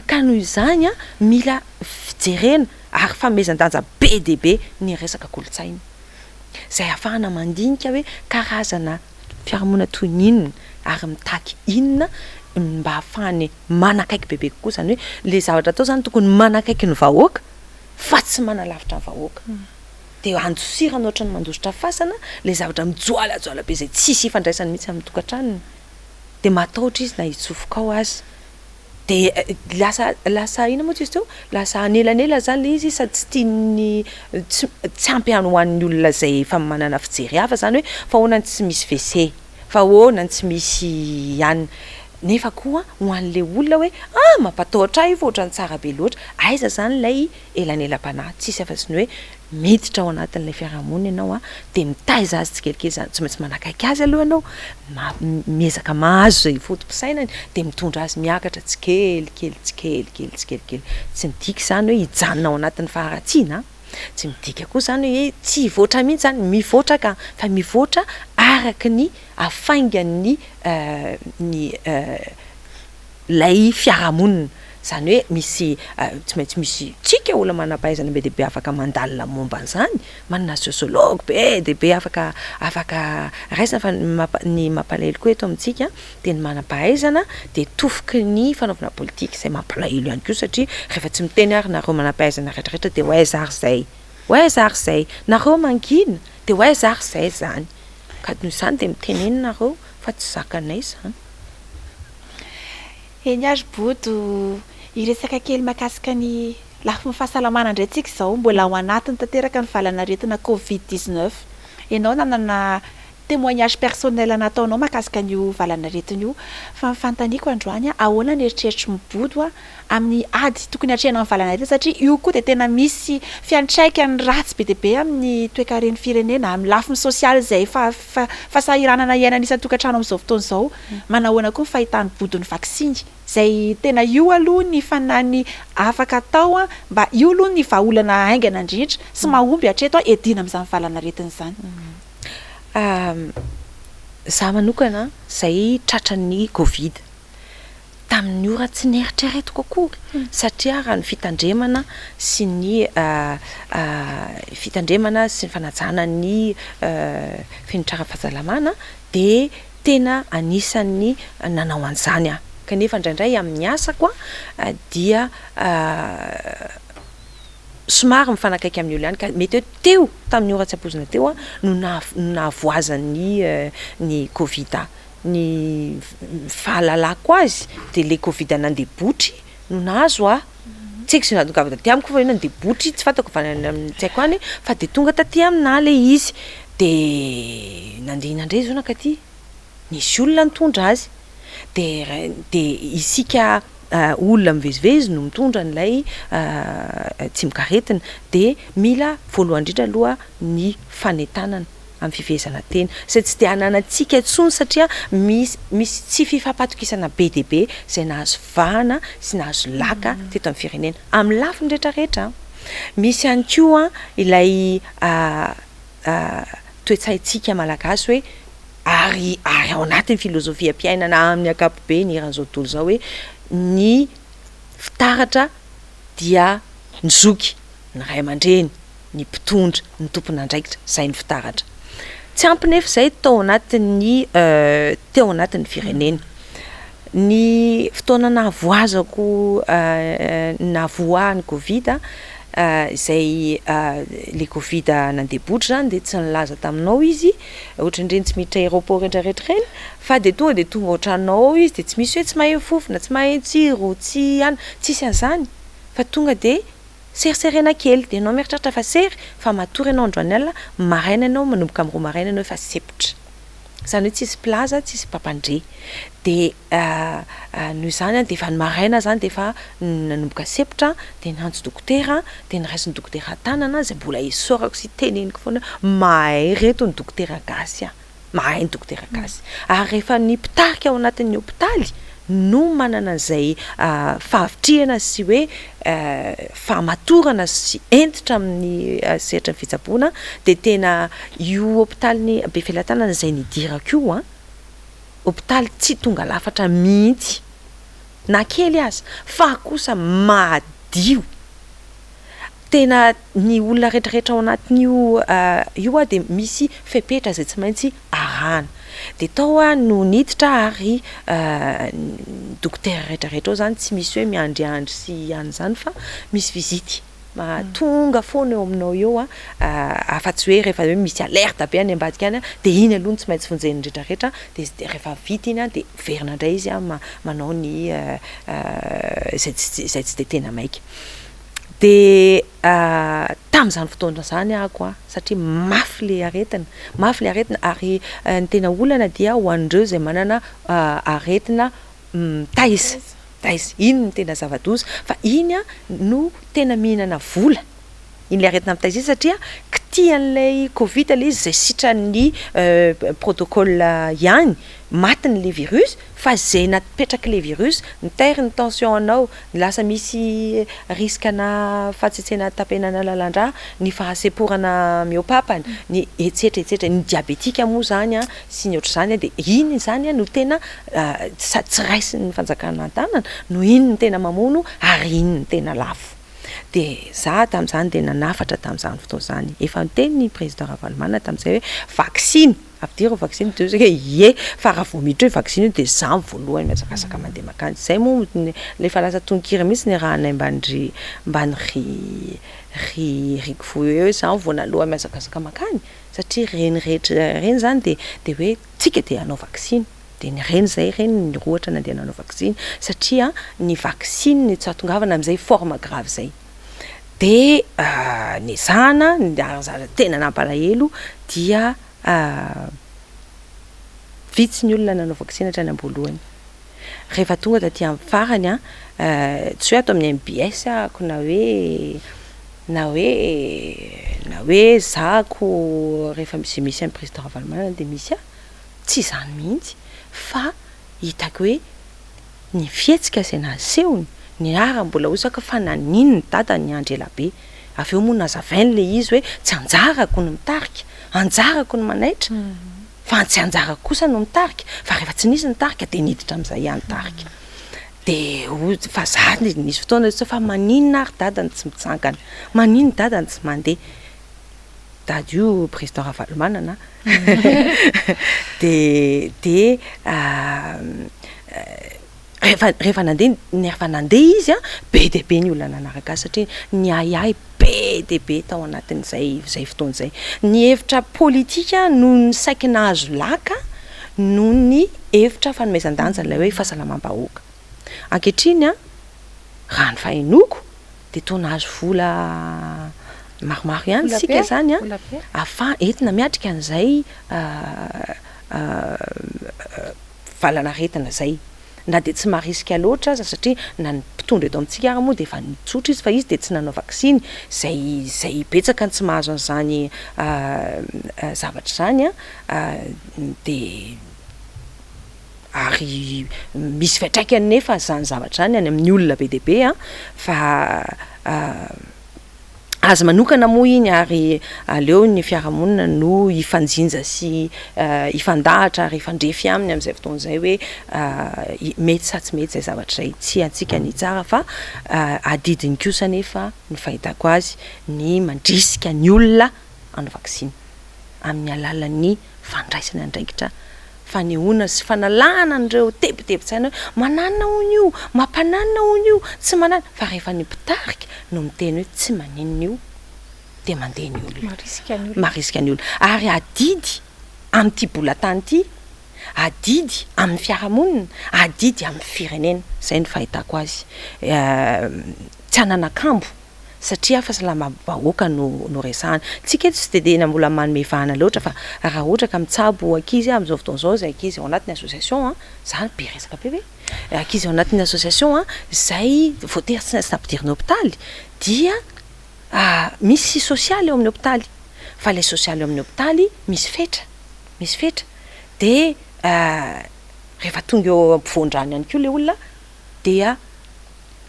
ka noho izany mila fijerena ary famezan-danja be de be ny resaka kolotsaina zay ahafahana mandinika hoe karazana fiarahamonina toy ny inona ary mitaky inona mba ahafahany manakaiky bebe kokoa zany hoe le zavatra atao zany tokony manakaiky ny vahoaka fa tsy manalavitra ny vahoaka de andosirana ohatrany mandositra fasana le zavatra mijoalajoala be zay tsisy ifandraisany mihitsy amin'ny tokantranony de matahotra izy na hitsofoka ao azy de lasa ina moa izy teo lasa anelanela zany le izy sady tsy tiany tsy ampy any ho an'ny olona zay efa manana fijery hafa zany hoe fa honany tsy misy WC fa honany tsy misy ihany nefa koa ho an'le olona hoe mampatahotra io fa ohatrany tsara be loatra aiza zany lay elanelam-panahy tsisy afa-tsy ny hoe miditra ao anatin'ilay fiarahamonina ianao de mitaiza azy tsikelikely zany tsy maintsy manakaiky azy aloha ianao miezaka mahazo zay fotom-pisainany de mitondra azy miakatra tsikelikely tsy midika zany hoe hijanona ao anatin'ny faharatsiana tsy midika koa zany hoe tsy hivoatra mihitsy zany mivoatra ka fa mivoatra araky ny afaingan'ny lay fiarahamonina zany hoe misy tsy maintsy misy tsika olona manam-pahaizana be de be afaka mandalina momba an'izany manana sosiologue be de be afaka raisina fa ny mampalahelo koa eto amintsika de ny manam-pahaizana de tofoky ny fanaovana politika zay mampalahelo ihany koa satria rehefa tsy miteny ary nareo manam-pahaizana rehetrarehetra de hoe zary zay nareo mankina de hoe zary zay zany ka noho izany de miteneny nareo fa tsy zakanay zany eny azy boto iresaka kely makasika ny lafiny fahasalamana indray tsika izao mbola ao anatiny tanteraka ny valanaretina Covid-19 ianao nanana témoignage personnel nataonao makasika an'io valanaretina io fa mifantaniako androany ahoana ny eritreritry mibodo amin'ny ady tokony hatrehana amin'ny valanaretina satria io koa de tena misy fiantraikany ratsy be de be amin'ny toe-karen'ny firenena amin'ny lafiny sosialy zay fahasahiranana iainana isan-tokantrano amin'izao fotoana izao manahoana koa ny fahitany bodiny vaksiny zay tena io aloha ny fanany afaka atao mba io aloha ny vahaolana aingana indrindra sy mahomby hatreto edina amin'izany valanaretina izany za manokana zay tratran'ny Covid tamin'ny ora tsy neritreretiko akory satria raha ny fitandremana sy ny fanajana ny finitrara fahasalamana de tena anisan'ny nanao an'izany kanefa indraindray amin'ny asako dia somary mifanakaiky amin'ny olo ihany ka mety hoe teo tamin'ny ora tsy ampozina teo no nahavoazan'ny ny Covid ny fahalalako azy de le Covid nandeha botry no nahazo tsy haiko zay nahatonga taty amiko fa hoe nandeha botry tsy fantako tsy haiko any fa de tonga taty amina le izy de nandeha inandray zao nakaty nisy olona nitondra azy de isika olona mivezivezy no mitondra n'ilay tsy mikaretina de mila voalohany indrindra aloha ny fanentanana amin'ny fivezana tena sy tsy de ananatsika intsony satria misy tsy fifampatokisana be de be zay nahazo vahana sy nahazo laka teto amin'ny firenena amin'ny lafiny rehetrarehetra misy ihany koa ilay toetsaintsika malagasy hoe ary ao anatin'ny filozofia mpiainana amin'ny ankapobeny eran'izao tontolo zao hoe ny fitaratra dia ny zoky ny ray aman-dreny ny mpitondra ny tompon'andraikitra zay ny fitaratra tsy ampinefa zay tao anatin'ny firenena ny fotoana nahavoazako nahavoahany Covid zay le Covid nandehabotra zany de tsy nilaza taminao izy ohatra ndreny tsy miditra aéroport rehetrarehetra reny fa de tonga ohatranao izy de tsy misy hoe tsy mahay fofona tsy mahay tsiro tsy tsisy an'izany fa tonga de seriserena kely de anao mieritreritra fa sery fa matory anao androany alina maraina anao manomboka amin'ny roa maraina anao efa sepotra zany hoe tsisy plaza tsisy papandre de noho izany de efa ny maraina zany de efa nanomboka sepotra de nantso dokotera de niraisin'ny dokotera tanana zay mbola isaorako sy teneniko foana mahay reto ny dokotera gasy mahay ny dokotera gasy ary rehefa ny mpitarika ao anatin'ny hôpitaly no manana an'izay fahavitrihana sy hoe fahamatorana sy entitra amin'ny sehatra ny fitsaboana de tena io hôpitaly Befelantanana zay nidirako io hôpitaly tsy tonga lafatra mihitsy na kely aza fa kosa madio tena ny olona rehetrarehetra ao anatin'io de misy fepetra zay tsy maintsy arahana de tao no niditra ary dokotera rehetrarehetra ao zany tsy misy hoe miandriandry sy an'izany fa misy vizity tonga foana eo aminao eo afa-tsy hoe rehefa hoe misy alerte be any ambadika any de iny aloha tsy maintsy vonjeny rehetrarehetra de rehefa vita iny de verina indray izy manao ny zay tsy de tena maika de tamin'izany fotoana zany ako satria mafy le aretina ary ny tena olana dia ho an'ireo zay manana aretina taisa iny ny tena zava-doza fa iny no tena mihinana vola iny le aretina amin'ny taisa iny satria kitian'ilay Covid le izy zay sitran'ny protocole ihany matiny le virus fa zay napetraky le virus nitery ny tension anao lasa misy riskana fahatsetsena tapenana lalandra ny fahaseporana miopapana ny etsetra ny diabetika moa zany sy ny ohatr'izany de iny zany no tena tsy raisin'ny fanjakana an-tanana no iny ny tena mamono ary iny ny tena lafo de za tamin'izany de nanafatra tamin'izany fotoana zany efa niteny ny président Ravalomanana tamin'izay hoe vaccine ampidiro vaccine de hoe fa raha vao miditra hoe vaccine de za voalohany miazakazaka mandeha makany zay moa le fa lasa tononkira mihitsy ny raha anay mbany riko vo hoe za voanaloha miazakazaka makany satria reny rehetra reny zany de hoe tsika de hanao vaccine de ny reny zay reny ny rohatra nandeha nanao vaccine satria ny vaccine ny tsy hatongavana amin'izay forme grave zay de ny zana tena nampalahelo dia vitsy ny olona nanao vaccine hatrany am-boalohany rehefa tonga taty amin'ny farany tsy hoe ato amin'ny MBS ako na hoe zako rehefa misy amin'ny président Ravalomanana de misy tsy zany mihitsy fa hitako hoe ny fihetsika zay nasehony ny ara mbola osaka fa nanino ny dada ny andro ela be avy eo moa nazavainy le izy hoe tsy anjarako ny mitarika anjarako ny manaitra fa tsy anjarako kosa no mitarika fa rehefa tsy nisy ny tarika de niditra amin'izay ihany tarika de fa zany nisy fotoana fa maninona ary dadany tsy mitsangana maninona dadany tsy mandeha dady io président Ravalomanana de rehefa nandeha izy be de be ny olona nanaraka satria ny ayay be de be tao anatin'izay fotoana zay ny hevitra politika no ny saiky nahazo laka no ny hevitra fanomezan-danja lay hoe fahasalamam-bahoaka ankehitriny raha ny fahenoko de toa nahazo vola maromaro ihany sika zany afa entina miatrika an'izay valanaretina zay na de tsy maharisika loatra aza satria na ny mpitondra eto amintsika ary moa de efa nitsotra izy fa izy de tsy nanao vaccine zay betsaka ny tsy mahazo an'izany zavatra zany de ary misy fiatraikany nefa zany zavatra zany any amin'ny olona be de be fa azy manokana moa iny ary aleo ny fiarahamonina no ifanjinja sy ifandahatra ary ifandrefy aminy amin'izay fotoan'izay hoe mety sa tsy mety zay zavatra zay tsy antsika ny tsara fa adidiny kosa nefa ny fahitako azy ny mandrisika ny olona any vaksiny amin'ny alalan'ny fandraisana andraikitra fanehoana sy fanalana an'ireo tebotebo-tsaina hoe manana hony io mampanana hony io tsy manana fa rehefa ny mpitarika no miteny hoe tsy maninona io de mandeha ny olona marisika ny olona ary adidy amin'ity bolatany ity adidy amin'ny fiarahamonina adidy amin'ny firenena zay ny fahitako azy tsy ananakambo satria fahasalama-bahoaka no resahana tsika eto tsy de mbola manome vahana loatra fa raha ohatra ka mitsabo ankizy amin'izao fotoan'izao zay ankizy ao anatin'ny association zany be resaka be hoe ankizy ao anatin'ny association zay voatery tsy nampidiriny hôpitaly dia misy sosialy eo amin'ny hôpitaly fa le sosialy eo amin'ny hôpitaly misy fetra de rehefa tonga eo ampivoandrany ihany koa le olona dia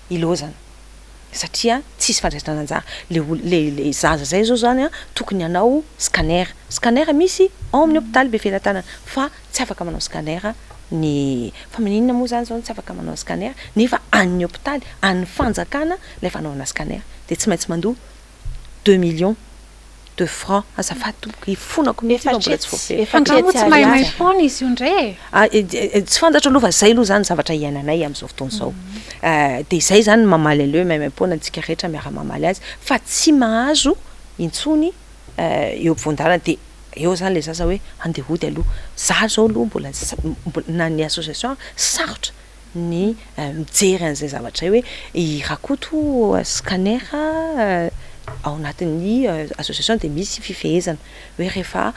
ilozana satria tsisy fandraisana anjara le zaza zay zao zany tokony hanao scanner misy ao amin'ny hôpitaly be felatana fa tsy afaka manao scanner ny fa maninona moa zany zao tsy afaka manao scanner nefa an'ny hôpitaly an'ny fanjakana ilay fanaovana scanner de tsy maintsy mandoa 2 millions de francs azafady tompoko ifonako mihitsy mbola tsy voafehy tsy mahay foana izy io ndray tsy fantatra aloha fa zay aloha zany zavatra iainanay amin'izao fotoan'izao de zay zany mamaly aleo maimaimpona antsika rehetra miara mamaly azy fa tsy mahazo intsony eo ampivoan-dalana de eo zany le zaza hoe andehody aloha za zao aloha mbola na ny association sarotra ny mijery an'izay zavatra hoe irakoto scanner ao anatin'ny association de misy fifehezana hoe rehefa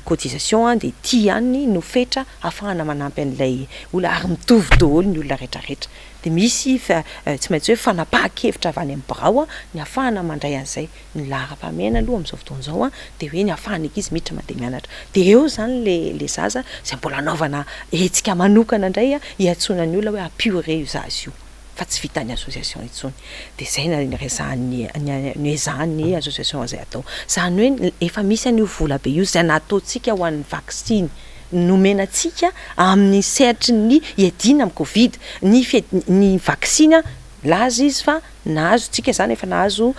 cotisation de ty ihany no fetra ahafahana manampy an'ilay olona ary mitovy daholo ny olona rehetrarehetra de misy tsy maintsy hoe fanapahan-kevitra avy any amin'ny birao ny ahafahana mandray an'izay ny lahara-pahamehana aloha amin'izao fotoan'izao de hoe ny ahafahana ankizy miditra mandeha mianatra de eo zany le zaza zay mbola anaovana hetsika manokana indray hiantsona ny olona hoe apiore io zazy io fa tsy vitan'ny association intsony de zay ny resahan'ny ny ezahan'ny association zay atao zany hoe efa misy an'io vola be io zay nataontsika ho an'ny vaksiny nomenatsika amin'ny sehatry ny iadina amin'ny covid ny vaksina laza izy fa nahazo tsika zany efa nahazo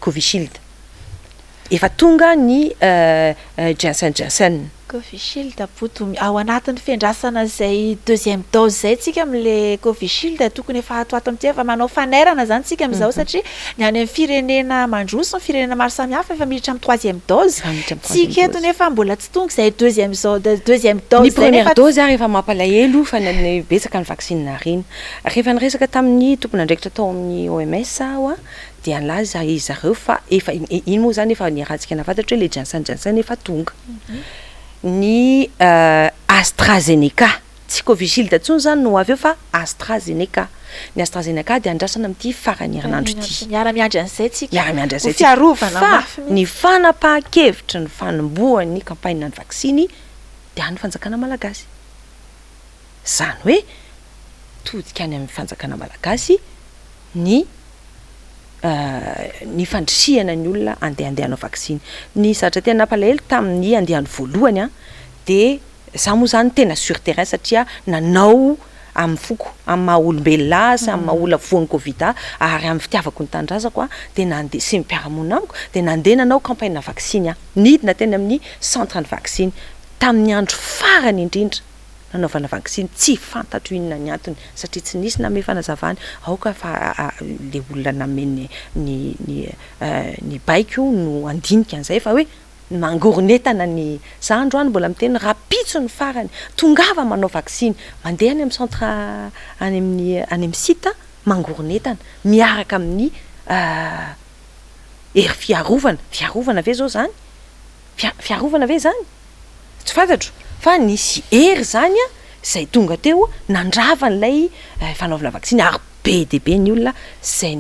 Covishield efa tonga ny Janssen Covishield poto ao anatin'ny fiandrasana zay deuxième dose zay tsika am'le Covishield tokony efa ato amin'ity efa manao fanerana zany tsika am'izao satria ny any amin'ny firenena mandroso ny firenena maro samihafa efa miditra amin'ny troisième dose tsika eto nefa mbola tsy tonga zay deuxième dose ny première dose ary efa mampalahelo fa ny betsaka ny vaksine nareny rehefa nyresaka tamin'ny tompony andraikitra tao amin'ny OMS aho dia nalaza zareo fa efa iny moa zany efa ny rahantsika nafantatra hoe le Janssen efa tonga ny AstraZeneca tsy Covishield intsony zany no avy eo fa AstraZeneca ny AstraZeneca dia andrasana amin'ity farany herinandro ity miara-miandry an'izay tsika miara-miandry an'izay fiarovana fa ny fanapahan-kevitra ny fanombohan'ny campagne ny vaksiny dia any fanjakana malagasy zany hoe todika any amin'ny fanjakana malagasy ny fandrisihana ny olona andehandehanao vaksiny ny zavatra tena nampalahelo tamin'ny andehany voalohany de za moa zany tena sur terrain satria nanao amin'ny foko amin'ny maha olombelona azy amin'ny maha olona voan'ny covid ary amin'ny fitiavako ny tandrazako de nandeha sy mpiara-monina amiko de nandeha nanao campagne na vaksiny nidina teny amin'ny centre ny vaksiny tamin'ny andro farany indrindra nanaovana vaksiny tsy fantatro inona ny antony satria tsy nisy name fanazavany aoka fa le olona nameny ny baiko no andinika an'izay fa hoe mangoronetana ny zandroany mbola miteny rapitso ny farany tongava manao vaksiny mandeha any amin'ny centre any amin'ny site mangoronetana miaraka amin'ny ery fiarovana ve zao zany fiarovana ve zany tsy fantatro fa nisy ery zany zay tonga teo nandrava n'ilay fanaovana vaksiny ary be de be ny olona zay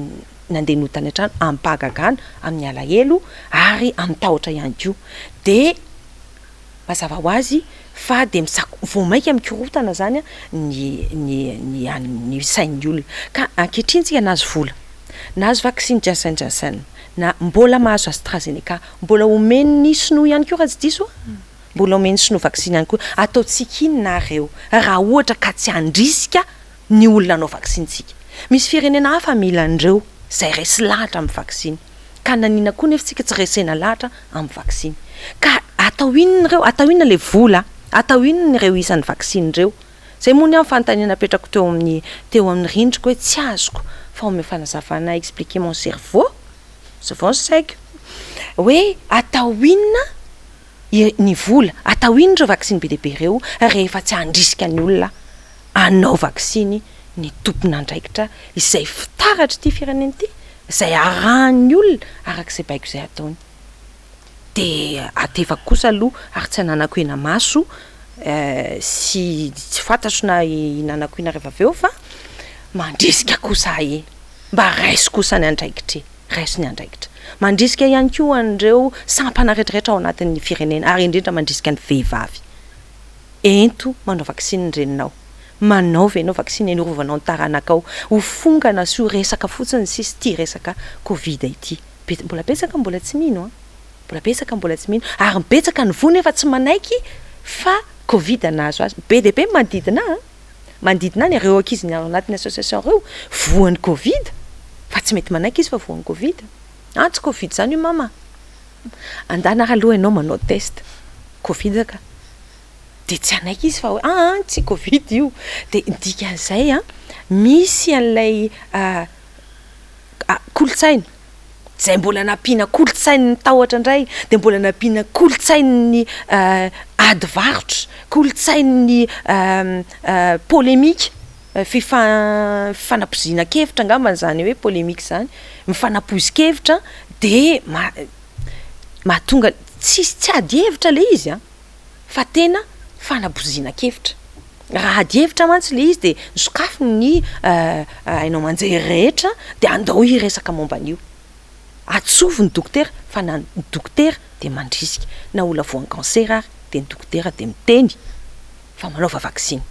nandeha notany an-trano ampahagagana amin'ny alahelo ary amin'ny tahotra ihany koa de mazava ho azy fa de voamaika mikorotana zany ny sain'ny olona ka ankehitriny tsika nahazo vola nahazo vaksiny Janssen na mbola mahazo AstraZeneca mbola omeny sinoa ihany koa raha tsy diso mbola omeny sinoa vaksiny ihany koa ataontsika inonareo raha ohatra ka tsy handrisika ny olona anao vaksintsika misy firenena hafa mila andreo zay resy lahatra amin'ny vaksiny ka nanina koa nefa tsika tsy resena lahatra amin'ny vaksiny ka atao inona le vola atao inona ireo isan'ny vaksiny reo zay moa ny amin'ny fanontaniana apetrako teo amin'ny rindriko hoe tsy azoko fa ome fanazavana expliquer mon cerveau saiko hoe atao inona ny vola atao inona reo vaksiny be deaibe reo rehefa tsy handrisika ny olona anao vaksiny ny tompon'andraikitra izay fitaratra ty firenena ty zay arahan'ny olona arak'izay baiko izay ataony de atevako kosa aloha ary tsy ananako ena maso sy fantatro na inanako ina rehefa aveo fa mandrisika kosa mba raiso kosa ny andraikitra raiso ny andraikitra mandrisika ihany koa andreo sampana rehetrarehetra ao anatin'ny firenena ary indrindra mandrisika ny vehivavy ento manao vaksiny ny reninao manao venao vaksiny anorovanao ny taranakao ho fongana sy ho resaka fotsiny sisy ty resaka covid ity mbola betsaka mbola tsy mino ary mibetsaka ny vony efa tsy manaiky fa covid nazo azy be deaibe manodidina ny ireo ankizy ny ao anatin'ny association reo voan'ny covid fa tsy mety manaiky izy fa voan'ny covid tsy covid zany io mama andana raha aloha ianao manao test covid ka de tsy anaiky izy fa hoe tsy covid io de dikan'izay misy an'ilay kolotsaina zay mbola nampiana kolotsainy ny tahotra indray de mbola nampiana kolotsainy adivarotra kolotsainy polémique fifanampozina-kevitra angambany zany hoe polémique zany mifanapozi-kevitra de mahatonga tsy ady hevitra le izy fa tena fanapozina-kevitra raha ady hevitra mantsy le izy de sokafo ny hainao manjery rehetra de andao iresaka momba an'io atsovy ny dokotera fa na ny dokotera de mandrisika na ola voan'ny cancer ary de ny dokotera de miteny fa manaova vaksiny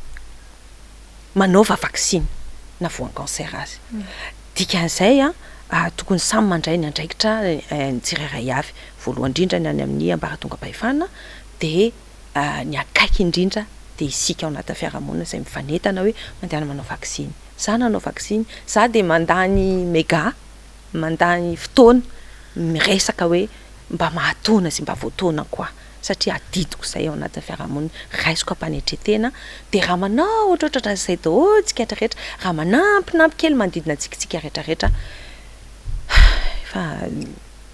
na voan'ny cancer azy dikan'izay tokony samy mandray ny andraikitra ny tsirairay avy voalohany indrindra ny any amin'ny ambaratonga-pahefana de ny akaiky indrindra de isika ao anaty fiarahamonina izay mifanentana hoe mandehana manao vaksiny za nanao vaksiny za de mandany méga mandany fotoana miresaka hoe mba mahatona sy mba voatona koa satria adidiko zay ao anaty fiarahamonina raisiko ampanetretena de raha manao ohatrohatra zay daholo tsika rehetrarehetra raha manampinampy kely manodidina tsika rehetrarehetra fa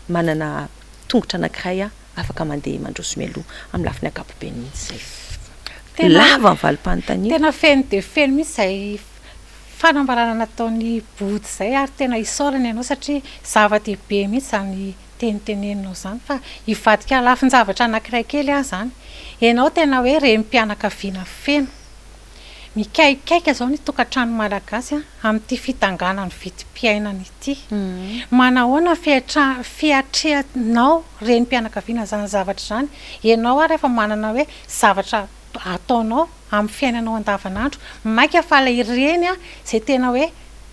manana tongotra anankiray afaka mandeha mandroso mialoha amin'ny lafiny akapobe mihitsy zay lava ny valim-panontania tena feno de feno mihitsy zay fanambarana nataon'ny boty zay ary tena isaorany ianao satria zava-dehibe mihitsy zany teniteneninao zany fa hivadika lafin-javatra anankiray kely zany ianao tena hoe renim-pianakaviana feno mikaikaika zao ny tokantrano malagasy amin'ity fitanganany vidim-piainana ity manahoana fiatrehanao renim-pianakaviana zany zavatra zany ianao ary efa manana hoe zavatra ataonao amin'ny fiainanao andavanandro maika fa ilay ireny zay tena hoe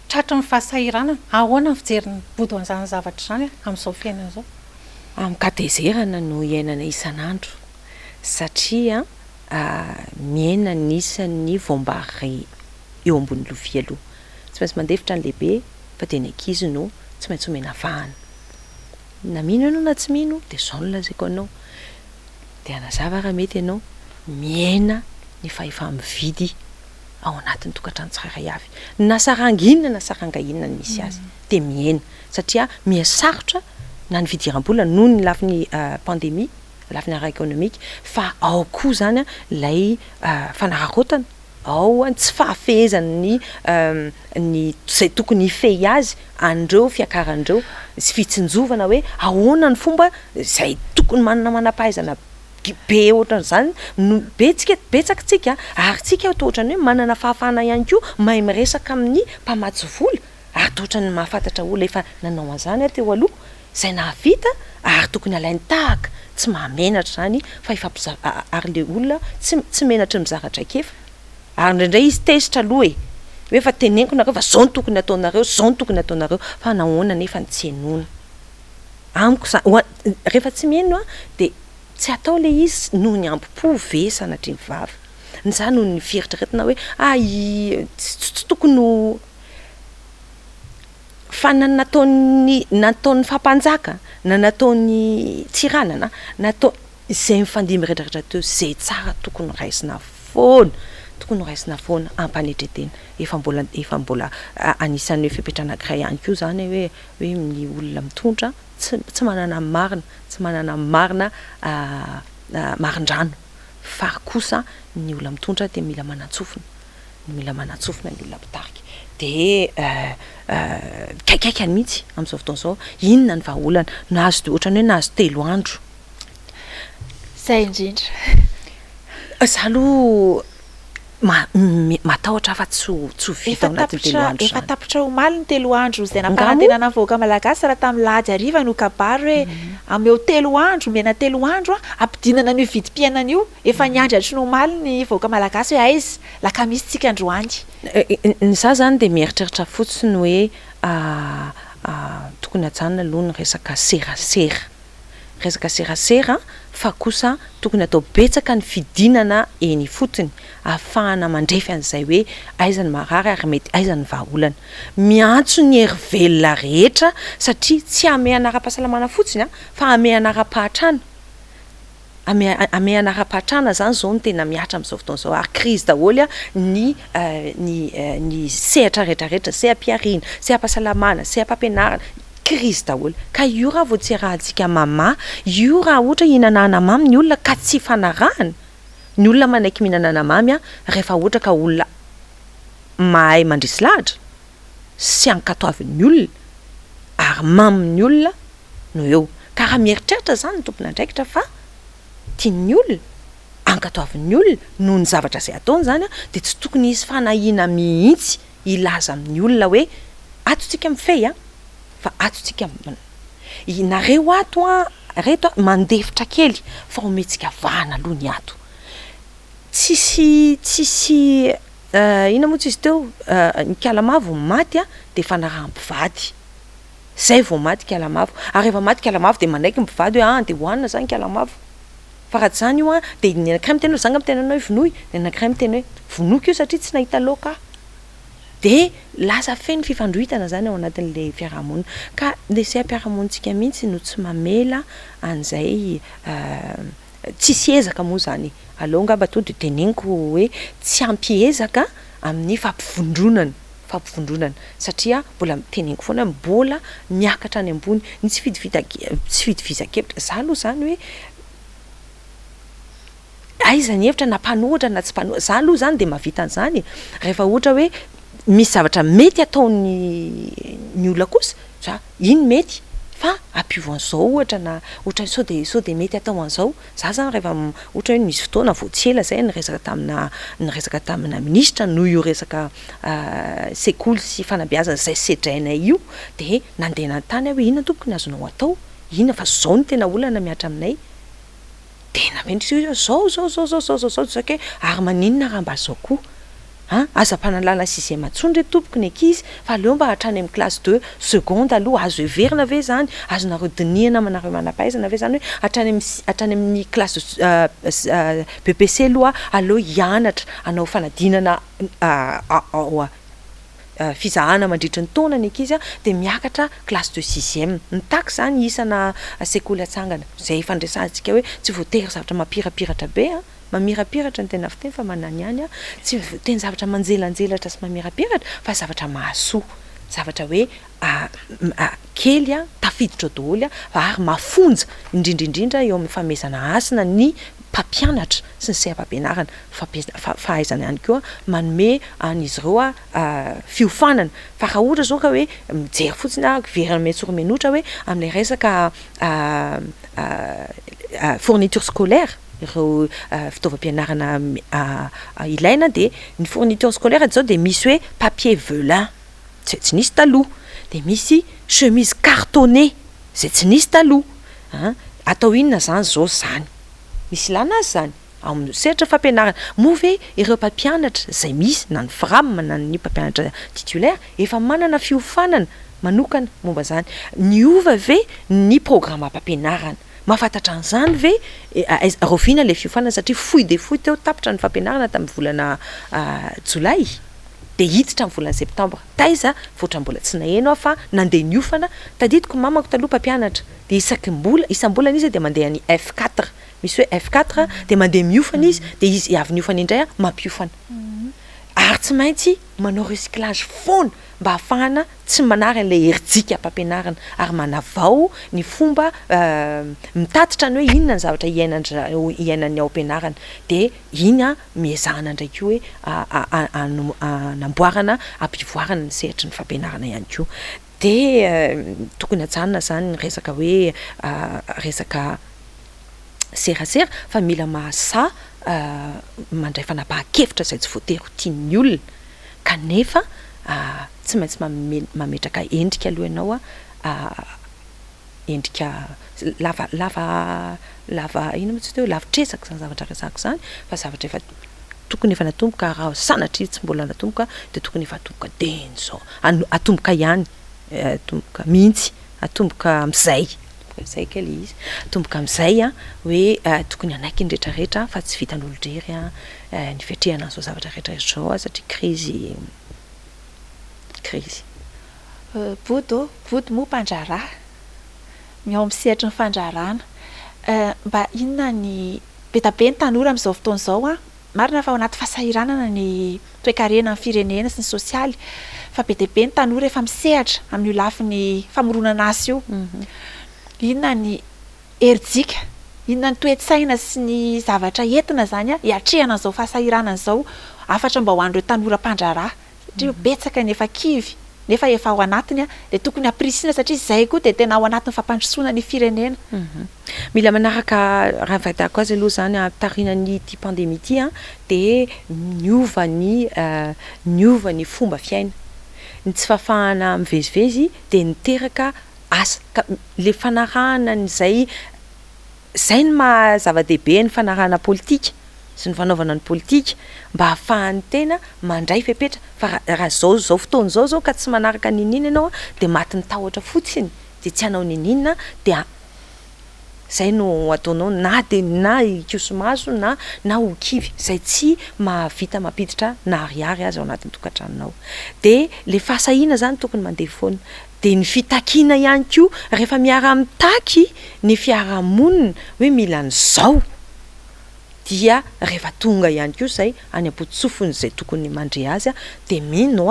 tratry ny fahasahiranana ahoana ny fijeriny bodo an'izany zavatra zany amin'izao fiainana zao amikadezerana no iainana isan'andro satria miaina nisan'ny voambary eo ambony lovia aloha tsy maintsy mandefitra ny lehibe fa de ny ankizy no tsy maintsy omena vahana na mino ianao na tsy mino de zao no lazaiko anao de anazava raha mety ianao miaina ny fahefa mividy ao anatin'ny tokantrano tsirairay avy na saranginina na sarangainina ny misy azy de miaina satria miasarotra na ny fidiram-bola noho ny lafin'ny pandémie lafiny ara économique fa ao koa zany lay fanararotana ao tsy fahafehezany ny zay tokony hifehy azy andreo fiakarandreo sy fitsinjovana hoe ahoana ny fomba zay tokony manam-pahaizana be ohatran'izany no betsaka tsika ary tsika tohatrany hoe manana fahafahana ihany koa mahay miresaka amin'ny mpamatsy vola ary tohatrany mahafantatra olona efa nanao an'izany teo aloha zay nahavita ary tokony alainy tahaka tsy mahamenatra zany fa ary le olona tsy menatra mizaratra kefa ary indraindray izy tezitra aloha hoe efa teneniko nareo fa zao ny tokony ataonareo zao ny tokony ataonareo fa nahoana nefa ny tsy enona amiko rehefa tsy mieno de tsy atao le izy noho ny ampopo ve sanatria ny vava za noho ny fieritreretina hoe tsy tokony ho fa nataon'ny fampanjaka na nataon'ny tsiranana natao zay mifandimby rehetrarehetra teo zay tsara tokony raisina foana ampanetretena efa mbola anisan'ny hoe fepetra anankiray ihany koa zany hoe ny olona mitondra tsy manana marina marindrano fa kosa ny olona mitondra de mila manatsofina ny olona mpitarika de kaikaiky mihitsy am'izao fotoana zao inona ny vahaolana nahazo de ohatrany hoe nahazo 3 andro zay indrindra za aloha matahotra fa tsy vita anatin'ny 3 andro efa tapitra omaly ny 3 andro zay namparantenana voaka malagasy raha tamin'ny lady ariva no kabary hoe ameo 3 andro mena 3 andro ampidinana ny vidim-piainana io efa niandratry no omaly ny voaka malagasy hoe aizy laka misy tsika androany za zany de mieritreritra fotsiny hoe tokony ajanona aloha ny resaka serasera fa kosa tokony atao betsaka ny fidinana eny fotony ahafahana mandrefy an'izay hoe aizany marary ary mety aizany vahaolana miantso ny herivelona rehetra satria tsy ame anara-pahasalamana fotsiny fa ame anara-pahatrana ame anara-pahatrana zany zao no tena miatra am'izao fotoana zao ary crise daholy ny sehatra rehetrarehetra se ampiarina se ampahasalamana se ampampianarana crise daholy ka io raha vao tsy rahantsika mama io raha ohatra hihinanana mamy ny olona ka tsy fanarahana ny olona manaiky mihinanana mamy rehefa ohatra ka olona mahay mandrisy lahatra sy ankatoavin'ny olona ary mamy ny olona no eo ka raha mieritreritra zany ny tompona andraikitra fa tian'ny olona ankatoavin'ny olona noho ny zavatra izay ataony zany de tsy tokony izy fanahina mihitsy ilaza amin'ny olona hoe atontsika mifey fa atontsika nareo reto mandefitra kely fa ometsika vahana aloha ny ato tsisy ina moa tsy izy teo ny kalamavo maty de fanarahampivady zay vao maty kalamavo ary rehefa maty kalamavo de manaiky mipivady hoe de hoanina zany kalamavo fa raha zany io de ny anakiray miteny hoe zanga mitenanao vonoy de anakiray miteny hoe vonoiko io satria tsy nahita laoka de lasa feny fifandroitana zany ao anatin'le fiarahamonina ka le se ampiarahamonitsika mihitsy no tsy mamela an'izay tsisy ezaka moa zany aleo ngamba to de teneniko hoe tsy ampiezaka amin'ny fampivondronana satria mbola teneniko foana mbola miakatra any ambony ny tsy fidivizakevitra za aloha zany hoe aizany hevitra na mpanohitra na tsy mpanohitra za aloha zany de mahavita an'izany rehefa ohatra hoe misy zavatra mety ataon'ny olona kosa za iny mety fa ampiovo an'izao ohatra sao de mety atao an'izao za zany rehefa ohatra hoe misy fotoana vao tsy ela zay nyresaka tamina ministra noho io resaka sekoly sy fanabeazana zay sedrainay io de nandeha nantany hoe inona tompokony azonao atao inona fa zao ny tena olana miatra aminay tena mendrika zao zake ary maninona raha mba zao koa aza-panalala sixième matsony re tompoko ny ankizy fa aleo mba hatrany amin'ny classe 2 seconde aloha azo everina ve zany azonareo diniana manareo manampaizana ve zany hoe hatrany amin'ny classe BPC aloha aleo hianatra anao fanadinana fizahana mandritra ny taona ny ankizy de miakatra classe de 6e nitaky zany isana sekoly atsangana zay fandresantsika hoe tsy voatery zavatra mampirapiratra be mamirapiratra ny tena fiteny fa manany ihany tsy teny zavatra manjelanjelatra sy mamirapiratra fa zavatra mahasoa zavatra hoe kely tafiditra daholo ary mafonja indrindrindrindra eo amin'ny famezana asina ny mpampianatra sy ny seha-mpampianarana fahaizana ihany koa manome an'izy ireo fiofanana fa raha ohatra zao ka hoe mijery fotsiny verina metsoro-menotra hoe amin'ilay resaka fourniture scolaire ireo fitaovam-pianarana ilaina de ny fourniture scolaire zao de misy hoe papier velin zay tsy nisy taloha de misy chemise cartonnée zay tsy nisy taloha atao inona zany zao zany misy ilana azy zany amin'ny sehatra fampianarana moa ve ireo mpampianatra zay misy na ny fram na ny mpampianatra titulaire efa manana fiofanana manokana momba zany niova ve ny programme am-pampianarana mahafantatra an'izany ve roviana le fiofanana satria foy de foy teo tapitra ny fampianarana tamin'ny volana jolay de hiditra amin'ny volana septambra taiza voatra mbola tsy naheno aho fa nandeha niofana tadidiko mamako taloha mpampianatra de isam-bolana izy de mandeha ny F4 misy hoe F4 de mandeha miofana izy de izy avy niofana indray mampiofana ary tsy maintsy manao recyclage foana mba hahafahana tsy manary an'le herijika am-pampianarana ary manavao ny fomba mitatitra ny hoe inona ny zavatra iainan'ny ao am-pianarana de iny miezahana ndraiky hoe namboarana ampivoarana ny sehatry ny fampianarana ihany koa de tokony hajanona zany ny resaka hoe resaka serasera fa mila mahasa mandray fanapahan-kevitra zay tsy voatery ho tian'ny olona kanefa tsy maintsy mametraka endrika aloha ianao endrika lava ino moa tsy teo lavitresaka zany zavatra resako zany fa zavatra efa tokony efa natomboka raha sanatria tsy mbola natomboka de tokony efa atomboka deny zao atomboka ihany atomboka mihitsy atomboka am'izay zay kely izy tomboka am'izay hoe tokony anaiky ny rehetrarehetra fa tsy vitan'olodrery ny fiatrehana an'izao zavatra rehetrarehetra zao satria crise bodo moa mpandrara miao amin'ny sehatry ny fandrarana mba inona ny betabe ny tanora amin'izao fotoana izao marina fa ao anaty fahasahiranana ny toe-karena amin'ny firenena sy ny sosialy fa be dia be ny tanora efa misehatra amin'ny lafin'ny famoronana asy io inona ny herijika inona ny toe-tsaina sy ny zavatra entina zany hiatrehana an'izao fahasahiranana izao afatra mba ho an'ireo tanora mpandrara satria betsaka ny efa kivy nefa efa ao anatiny de tokony aprisina satria zay koa de tena ao anatin'ny fampandrosoana ny firenena mila manaraka raha fahitako azy aloha zany tarinany ty pandémie ty de niova ny fomba fiaina ny tsy fafahana mivezivezy de niteraka asa le fanarahana n'izay ny maha zava-dehibe ny fanarahana politika sy ny fanaovana ny politika mba hahafahan'ny tena mandray fepetra fa raha zao fotoana zao ka tsy manaraka ninina ianao de maty nytahotra fotsiny de tsy hanao ninina de zay no ataonao na ikosomaso na ho kivy zay tsy mahavita mampiditra na ariary azy ao anatin'ny tokantranonao de le fahasahiana zany tokony mandeha foana de ny fitakiana ihany koa rehefa miara-mitaky ny fiarahamonina hoe mila n'izao dia rehefa tonga ihany koa zay any am-potsofony zay tokony mandre azy de mino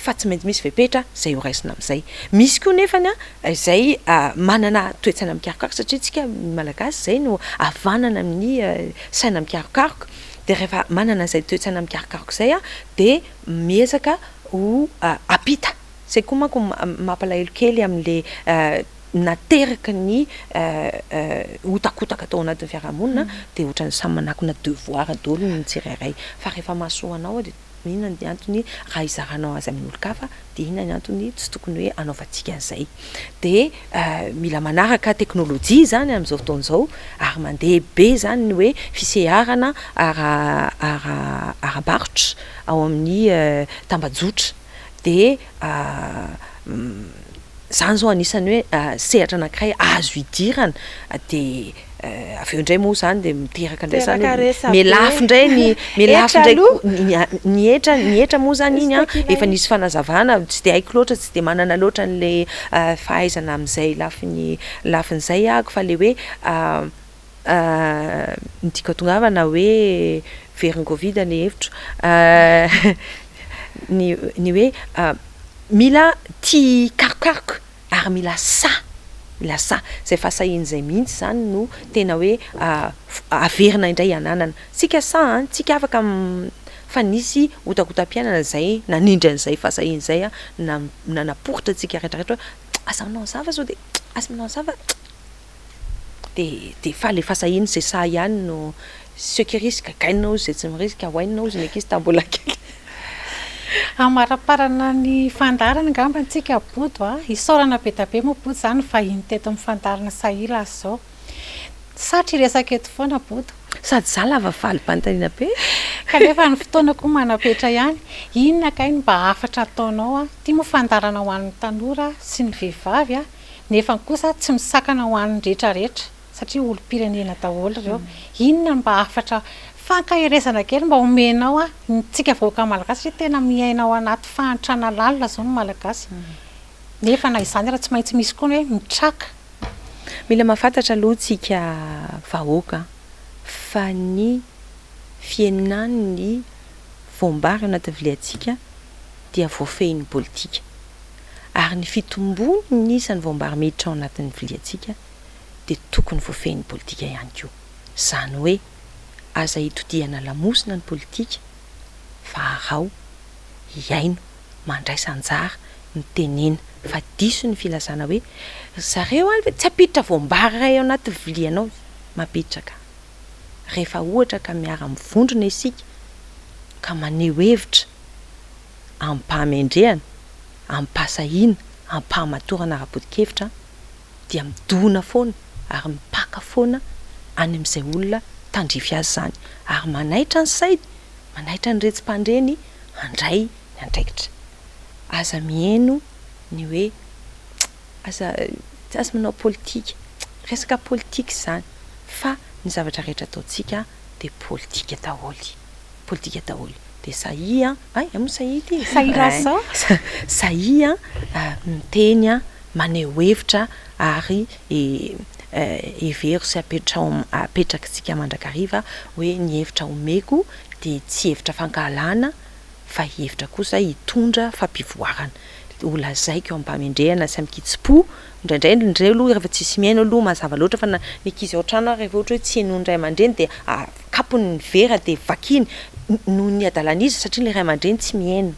fa tsy maintsy misy fepetra zay ho raisina amin'izay misy koa nefany zay manana toetsaina mikarokaroka satria tsika malagasy zay no avanana amin'ny saina mikarokaroka de rehefa manana zay toetsaina mikarokaroka zay de miezaka ho apita zay koa manko mampalahelo kely amin'le nateraka ny otakotaka atao anatin'ny fiarahamonina de ohatrany samy manakona devoir daholo ny tsirairay fa rehefa mahasoanao de inona ny antony raha izaranao azy amin'ny olo-kafa de inona ny antony tsy tokony hoe anaovantsika an'izay de mila manaraka teknôlôjia zany amin'izao fotoana izao ary mandeha be zany ny hoe fiseharana ara-barotra ao amin'ny tambajotra de zany zao anisany hoe sehatra anankiray azo idirana de avy eo indray moa zany de miteraka indray zany mialafo indray ny etra moa zany iny efa nisy fanazavana tsy de haiko loatra tsy de manana loatra n'le fahaizana amin'izay lafin'izay ako fa le hoe midika tongavana hoe verin'ny covid le hevitro ny hoe mila tia karokaroka ary mila sa zay fahasahiny zay mihitsy zany no tena hoe averina indray ananana tsika tsika afaka fa nisy otakotam-piainana zay nanindry an'izay fahasahiny zay nanaporitra tsika rehetrarehetra asa manao zava zao de asa manao zava de fa le fahasahiny zay sa ihany no ceux qui risquent gagnent zay tsy mirisika hoainina ozy meky izy tambola kely amaraparana ny fandarana ngamba antsika bodo isaorana be da be moa bodo zany fahiny teto amin'ny fandarana sahila azy zao satria resaka eto foana bodo sady za lava valim-panontaniana be kanefa ny fotoana koa manapetra ihany inona kainy mba afatra ataonao a tia moa fandarana ho an'ny tanora sy ny vehivavy a nefa kosa tsy misakana ho an'ny rehetrarehetra satria olo-pirenena daholo ireo inona mba afatra fankahiresana kely mba omenao a ntsika vahoaka malagasy satria tena miainao anaty fahantrana lalina zao ny malagasy nefa na izany raha tsy maintsy misy koa ny hoe mitraka mila mahafantatra aloha tsika vahoaka fa ny fiainany ny voambary anaty vileantsika dia voafehin'ny politika ary ny fitombony ny isan'ny voambary miditra ao anatin'ny vileantsika dia tokony voafehin'ny politika ihany koa zany hoe aza hitodiana lamosina ny politika fa arao iaino mandraisa anjara mitenena fa diso ny filazana hoe zareo any tsy apiditra voambary ray ao anaty vilianao mapitraka rehefa ohatra ka miara mivondrona isika ka maneho hevitra ampahamendrehana ampahasahina ampahamatorana ara-podikevitra dia midona foana ary mipaka foana any amin'izay olona tandrify azy zany ary manaitra ny sainy manaitra ny retsim-pandreny handray ny andraikitra aza mihaino ny hoe aza manao politika resaka politika zany fa ny zavatra rehetra ataontsika dia politika daholo dia sahia amo sahia ty sahirasa sahia miteny a maneho hevitra ary hevery sy apetraka tsika mandrakariva hoe ny hevitra omeko dia tsy hevitra fankahalana fa hevitra kosa hitondra fampivoarana olazaiko ampamendrehana sy amikitsipo indraindray aloha rehefa tsisy miaino aloha mazava loatra fa ny ankizy ao trano rehefa ohatra hoe tsy hainony ray aman-dreny dia akapony ny vera dia vakiny noho ny adalan'izy satria le ray aman-dreny tsy miaino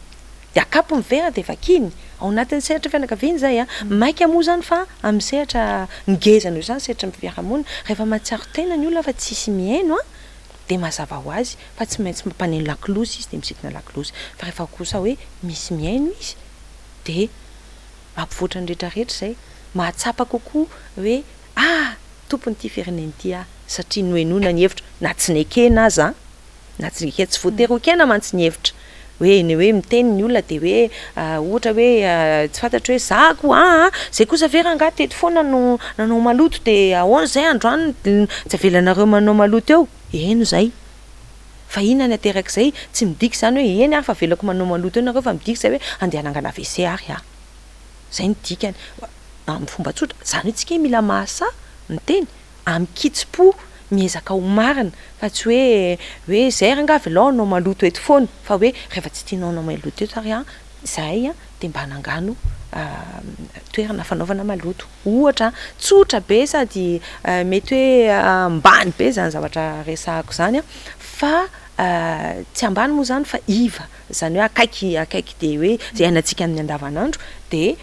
dia akapo ny vera dia vakiny ao anatin'ny sehatra fianakaviana zay a maika moa zany fa amin'ny sehatra ngezana io zany sehatra mifiarahamonina rehefa matsiaro tena ny olona fa tsisy miaino a dia mazava ho azy fa tsy maintsy mampaneno lakilozy izy dia misitina lakilozy fa rehefa kosa hoe misy miaino izy dia mampivoatra ny rehetrarehetra zay mahatsapa kokoa hoe tompony ity firenena ity satria noenona ny hevitra na tsy nekena aza na tsy nekena tsy voatery hokena mantsy ny hevitra hoe ny hoe miteny ny olona dia hoe ohatra hoe tsy fantatra hoe zako zay kosa vera nga teto foana no nanao maloto dia ahoana zay androany tsy avelanareo manao maloto eo eno zay fa inona ny aterak'izay tsy midiky zany hoe eny fa avelako manao maloto eo nareo fa midiky zay hoe andeha hanangana WC ary zay ny dikany amin'ny fomba tsotra zany hoe tsika mila mahasa miteny amikitsipo miezaka ho marina fa tsy hoe zay ranga avelao anao maloto eto foana fa hoe rehefa tsy tianao anao maloto eto ary zay dia mba hanangano toerana fanaovana maloto ohatra tsotra be sady mety hoe ambany be zany zavatra resahako zany fa tsy ambany moa zany fa iva zany hoe akaiky dia hoe zay hainantsika amin'ny andavanandro dia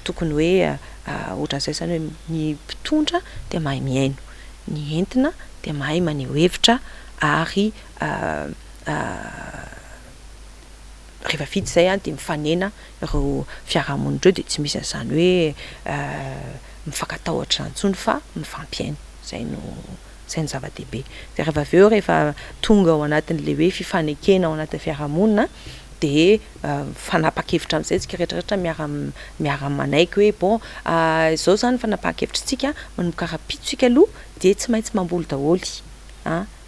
tokony hoe ohatran'izay zany hoe ny mpitondra dia mahay miaino ny entina dia mahay maneho hevitra ary rehefa vita zay dia mifanena ireo fiarahamonina ireo dia tsy misy an'izany hoe mifankatahotra intsony fa mifampiaino zay no zava-dehibe dia rehefa avy eo rehefa tonga ao anatin'le hoe fifanekena ao anatin'ny fiarahamonina dia fanapa-kevitra amin'izay tsika rehetrarehetra miara manaiky hoe bon izao zany fanapa-kevitra tsika manomboka rapitsika aloha dia tsy maintsy mamboly daholy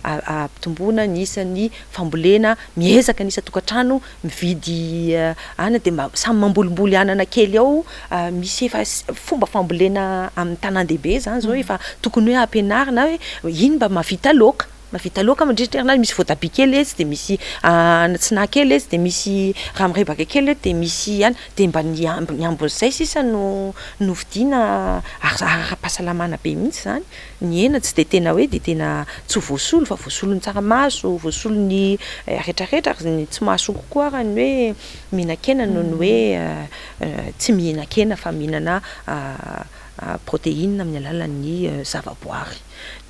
ampitomboana ny isan'ny fambolena miezaka ny isa-tokantrano mividy dia samy mambolimboly anana kely ao misy efa fomba fambolena amin'ny tanan-dehibe zany zao efa tokony hoe ampianarina hoe iny mba mahavita laoka mandritrerina misy voatabia kely ezy dia misy anatsinahy kely ezy dia misy ramirebaka kely dia misy dia mba ny ambon'izay sisa no vidiana ara-pahasalamana be mihitsy zany ny hena tsy dia tena hoe dia tena tsy voasolo fa voasolo ny tsaramaso voasolo ny rehetrarehetra ny tsy mahasoa kokoa raha ny hoe mihinan-kena noho ny hoe tsy mihinan-kena fa mihinana protéine amin'ny alalan'ny zavaboary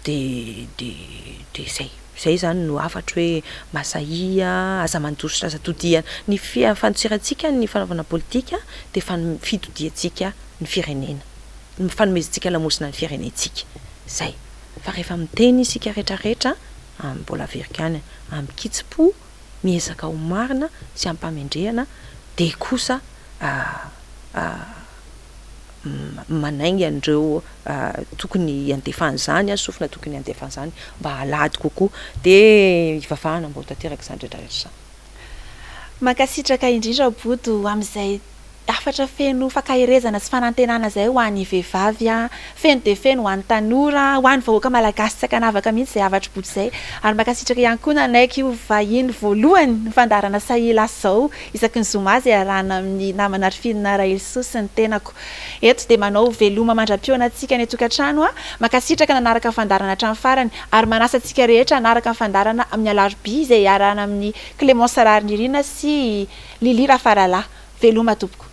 dia zay zany no afatra hoe masahia aza mandositra aza todiana ny fantsirantsika ny fanaovana politika dia fitodiantsika ny firenena fanomezantsika lamosina ny firenentsika zay fa rehefa miteny isika rehetrarehetra mbola verikany amin'ny kitsipo miezaka ho marina sy ampamendrehana de kosa manaingy an'ireo tokony andefana zany sofina tokony andefana zany mba halady kokoa de ivavahana mbo tanteraka izany rehetrarehetra zany. Mankasitraka indrindra boto amin'izay afatra feno fakahirezana sy fanantenana zay ho an'ny vehivavy feno de feno ho an'ny tanora ho an'ny vahoaka malagasy tsy akanavaka mihitsy zay havatry boto zay ary mankasitraka ihany koa nanaiky io vahiny voalohany ny fandarana sahila zao isaky ny zoma azy arahana amin'ny namana Arfinina Rahelso sy ny tenako eto de manao veloma mandram-piona antsika ny tokantrano mankasitraka nanaraka fandarana hatramin'ny farany ary manasa antsika rehetra nanaraka fandarana amin'ny alarobia izay arahana amin'ny Clémence Rariny Irina sy Lili Rafarala veloma tompoko.